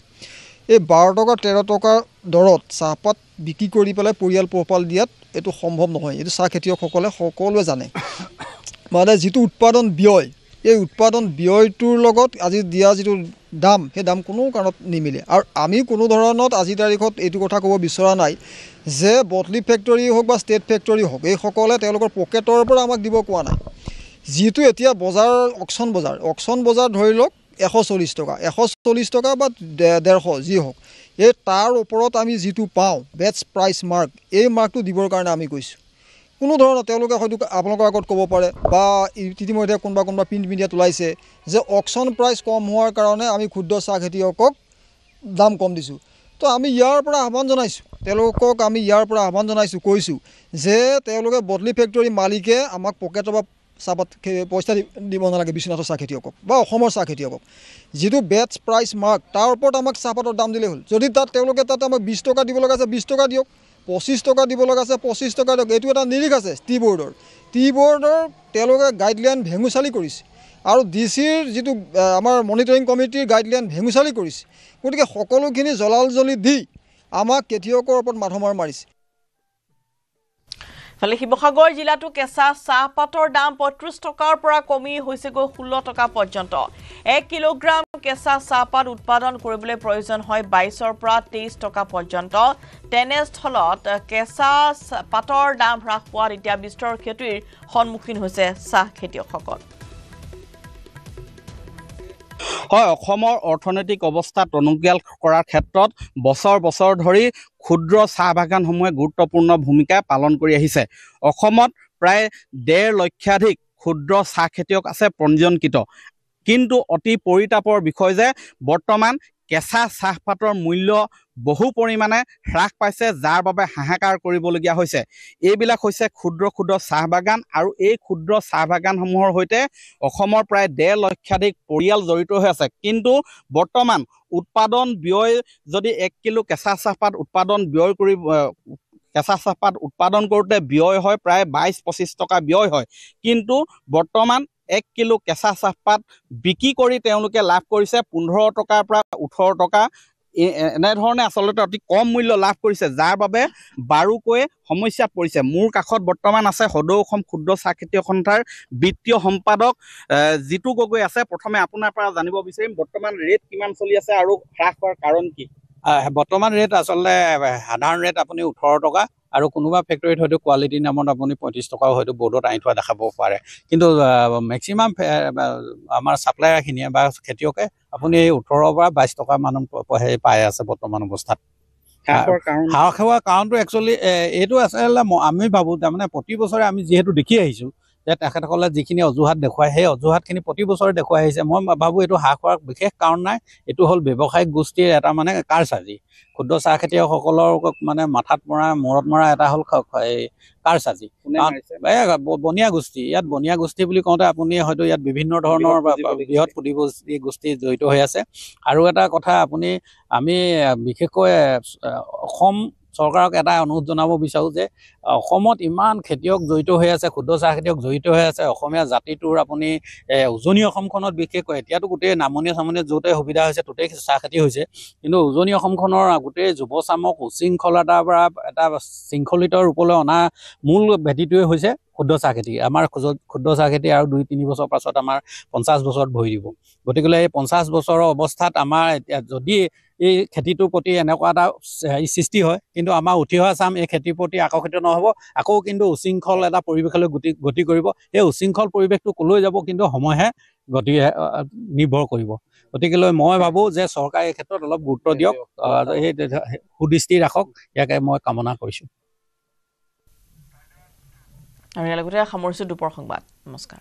এই 12 টকা 13 টকাৰ দৰত চাহপাত বিক্ৰী কৰি পেলাই পৰিয়াল পোহপাল দিয়াত এইটো সম্ভৱ নহয় এইটো চাহ খেতিয়কসকলে সকলোৱে জানে মানে যিটো উৎপাদন ব্যয় এই উৎপাদন ব্যয়টোৰ লগত আজি দিয়া যিটো দাম সেই দাম কোনো কাৰণত নিমিলে আৰু আমি কোনো ধৰণত আজি তাৰিখত এইটো কথা ক'ব বিচৰা নাই যে বটলি ফেক্টৰী হওক বা ষ্টেট ফেক্টৰী হওক এইসকলে তেওঁলোকৰ পকেটৰ পৰা আমাক দিব কোৱা নাই যিটো এতিয়া বজাৰ অকশ্যন বজাৰ ধৰি লওক 140 টকা বা 150 যি হওক এই তাৰ ওপৰত আমি যিটো পাওঁ বেটছ প্ৰাইচ মাৰ্ক এই মাৰ্কটো দিবৰ কাৰণে আমি কৈছোঁ কোনো ধৰণৰ তেওঁলোকে হয়তো আপোনালোকৰ আগত ক'ব পাৰে বা ইতিমধ্যে কোনোবা প্ৰিণ্ট মিডিয়াত ওলাইছে যে অকশ্যন প্ৰাইচ কম হোৱাৰ কাৰণে আমি ক্ষুদ্ৰ চাহ খেতিয়কক দাম কম দিছোঁ। তো আমি ইয়াৰ পৰা আহ্বান জনাইছোঁ তেওঁলোকক, আমি ইয়াৰ পৰা আহ্বান জনাইছোঁ, কৈছোঁ যে তেওঁলোকে বটলি ফেক্টৰী মালিকে আমাক পকেটৰ পৰা চাহপাত পইচা দিব নালাগে বিশ্বনাথৰ চাহ খেতিয়কক বা অসমৰ চাহ খেতিয়কক। যিটো বেটছ প্ৰাইচ মাৰ্ক তাৰ ওপৰত আমাক চাহপাতৰ দাম দিলেই হ'ল। যদি তেওঁলোকে তাত আমাক 20 টকা দিব লগা আছে 20 টকা দিয়ক, 25 টকা দিব লগা আছে 25 টকা দিয়ক। এইটো এটা নিৰিখ আছে টি বৰ্ডৰ তেওঁলোকে গাইডলাইন ভেঙুচালি কৰিছে আৰু ডিচিৰ যিটো আমাৰ মনিটৰিং কমিটিৰ গাইডলাইন ভেঙুচালি কৰিছে। গতিকে সকলোখিনি জলাল-জলি দি আমাক খেতিয়কৰ ওপৰত মাধমাৰ মাৰিছে। ফালে শিৱসাগৰ জিলাতো কেঁচা চাহপাতৰ দাম 35 টকাৰ পৰা কমি হৈছেগৈ 16 টকা পৰ্যন্ত। 1 কিলোগ্ৰাম কেঁচা চাহপাত উৎপাদন কৰিবলৈ প্ৰয়োজন হয় 22ৰ পৰা 23 টকা পৰ্যন্ত। তেনেস্থলত কেঁচা পাতৰ দাম হ্ৰাস পোৱাত এতিয়া বিস্তৰ ক্ষতিৰ সন্মুখীন হৈছে চাহ খেতিয়কসকল। হয়, অসমৰ অৰ্থনৈতিক অৱস্থা টনকিয়াল কৰাৰ ক্ষেত্ৰত বছৰ ধৰি ক্ষুদ্ৰ চাহ বাগানসমূহে গুৰুত্বপূৰ্ণ ভূমিকা পালন কৰি আহিছে। অসমত প্ৰায় 1.5 লক্ষাধিক ক্ষুদ্ৰ চাহ খেতিয়ক আছে পঞ্জীয়নকৃত। কিন্তু অতি পৰিতাপৰ বিষয় যে বৰ্তমান কেঁচা চাহপাতৰ মূল্য বহু পৰিমাণে হ্ৰাস পাইছে, যাৰ বাবে হাহাকাৰ কৰিবলগীয়া হৈছে। এইবিলাক হৈছে ক্ষুদ্ৰ চাহ বাগান আৰু এই ক্ষুদ্ৰ চাহ বাগানসমূহৰ সৈতে অসমৰ প্ৰায় 1.5 লক্ষাধিক পৰিয়াল জড়িত হৈ আছে। কিন্তু বৰ্তমান উৎপাদন ব্যয় যদি 1 কিলো কেঁচা চাহপাত উৎপাদন কৰোঁতে ব্যয় হয় প্ৰায় 22-25 টকা ব্যয় হয়। কিন্তু বৰ্তমান 1 কিলো কেঁচা চাহপাত বিক্ৰী কৰি তেওঁলোকে লাভ কৰিছে 15 টকাৰ পৰা 18 টকা। এনেধৰণে আচলতে অতি কম মূল্য লাভ কৰিছে, যাৰ বাবে বাৰুকৈ সমস্যাত পৰিছে। মোৰ কাষত বৰ্তমান আছে সদৌ অসম ক্ষুদ্ৰ চাহ খেতিয়ক সন্থাৰ বিত্তীয় সম্পাদক জিতু গগৈ আছে। প্ৰথমে আপোনাৰ পৰা জানিব বিচাৰিম বৰ্তমান ৰেট কিমান চলি আছে আৰু হ্ৰাস হোৱাৰ কাৰণ কি? বৰ্তমান ৰেট আচলতে সাধাৰণ ৰেট আপুনি 18 টকা আৰু কোনোবা ফেক্টৰীত হয়তো কোৱালিটি নামত আপুনি 35 টকাও হয়তো বৰ্ডত আনি থোৱা দেখাব পাৰে। কিন্তু মেক্সিমাম আমাৰ ছাপ্লায়াৰখিনিয়ে বা খেতিয়কে আপুনি 18 পৰা 22 টকা মান পাই আছে বৰ্তমান অৱস্থাত। হ্ৰাস হোৱাৰ কাৰণটো একচুৱেলি এইটো আচলতে আমি ভাবোঁ তাৰমানে প্ৰতি বছৰে আমি যিহেতু দেখি আহিছোঁ যে তেখেতসকলে যিখিনি অজুহাত দেখুৱায় সেই অজুহাতখিনি প্ৰতি বছৰে দেখুৱাই আহিছে। মই ভাবোঁ এইটো হ্ৰাস হোৱাৰ বিশেষ কাৰণ নাই, এইটো হ'ল ব্যৱসায়িক গোষ্ঠীৰ এটা মানে কাৰচাজি। ক্ষুদ্ৰ চাহ খেতিয়কসকলৰ মানে মূৰত মৰা এটা হ'ল এই কাৰচাজি, বনিয়া গোষ্ঠী। ইয়াত বনিয়া গোষ্ঠী বুলি কওঁতে আপুনি হয়তো ইয়াত বিভিন্ন ধৰণৰ বৃহৎ পুঁজিপতি গোষ্ঠী জড়িত হৈ আছে। আৰু এটা কথা আমি বিশেষকৈ অসম চৰকাৰক এটা অনুৰোধ জনাব বিচাৰোঁ যে অসমত ইমান খেতিয়ক জড়িত হৈ আছে, ক্ষুদ্ৰ চাহ খেতিয়ক জড়িত হৈ আছে। অসমীয়া জাতিটোৰ আপুনি উজনি অসমখনত বিশেষকৈ এতিয়াতো গোটেই নামনি য'তে সুবিধা হৈছে ত'তেই চাহ খেতি হৈছে, কিন্তু উজনি অসমখনৰ গোটেই যুৱচামক উশৃংখলতাৰ পৰা এটা শৃংখলিত ৰূপলৈ অনা মূল ভেটিটোৱে হৈছে ক্ষুদ্ৰ চাহ খেতি। আমাৰ ক্ষুদ্ৰ চাহ খেতি আৰু 2-3 বছৰ পাছত আমাৰ 50 বছৰত ভৰি দিব। গতিকে এই 50 বছৰৰ অৱস্থাত আমাৰ যদি এই খেতিটোৰ প্ৰতি এনেকুৱা এটা সৃষ্টি হয়, কিন্তু আমাৰ উঠি অহা চাম এই খেতিৰ প্ৰতি আকৰ্ষিত নহ'ব, আকৌ কিন্তু উশৃংখল এটা পৰিৱেশলৈ গতি কৰিব। সেই উশৃংখল পৰিৱেশটো কলৈ যাব কিন্তু সময়হে নিৰ্ভৰ কৰিব। গতিকে মই ভাবোঁ যে চৰকাৰে এই ক্ষেত্ৰত অলপ গুৰুত্ব দিয়ক, এই সুদৃষ্টি ৰাখক, ইয়াকে মই কামনা কৰিছোঁ। আৰু ইয়াৰ লগতে সামৰিছোঁ দুপৰ সংবাদ। নমস্কাৰ।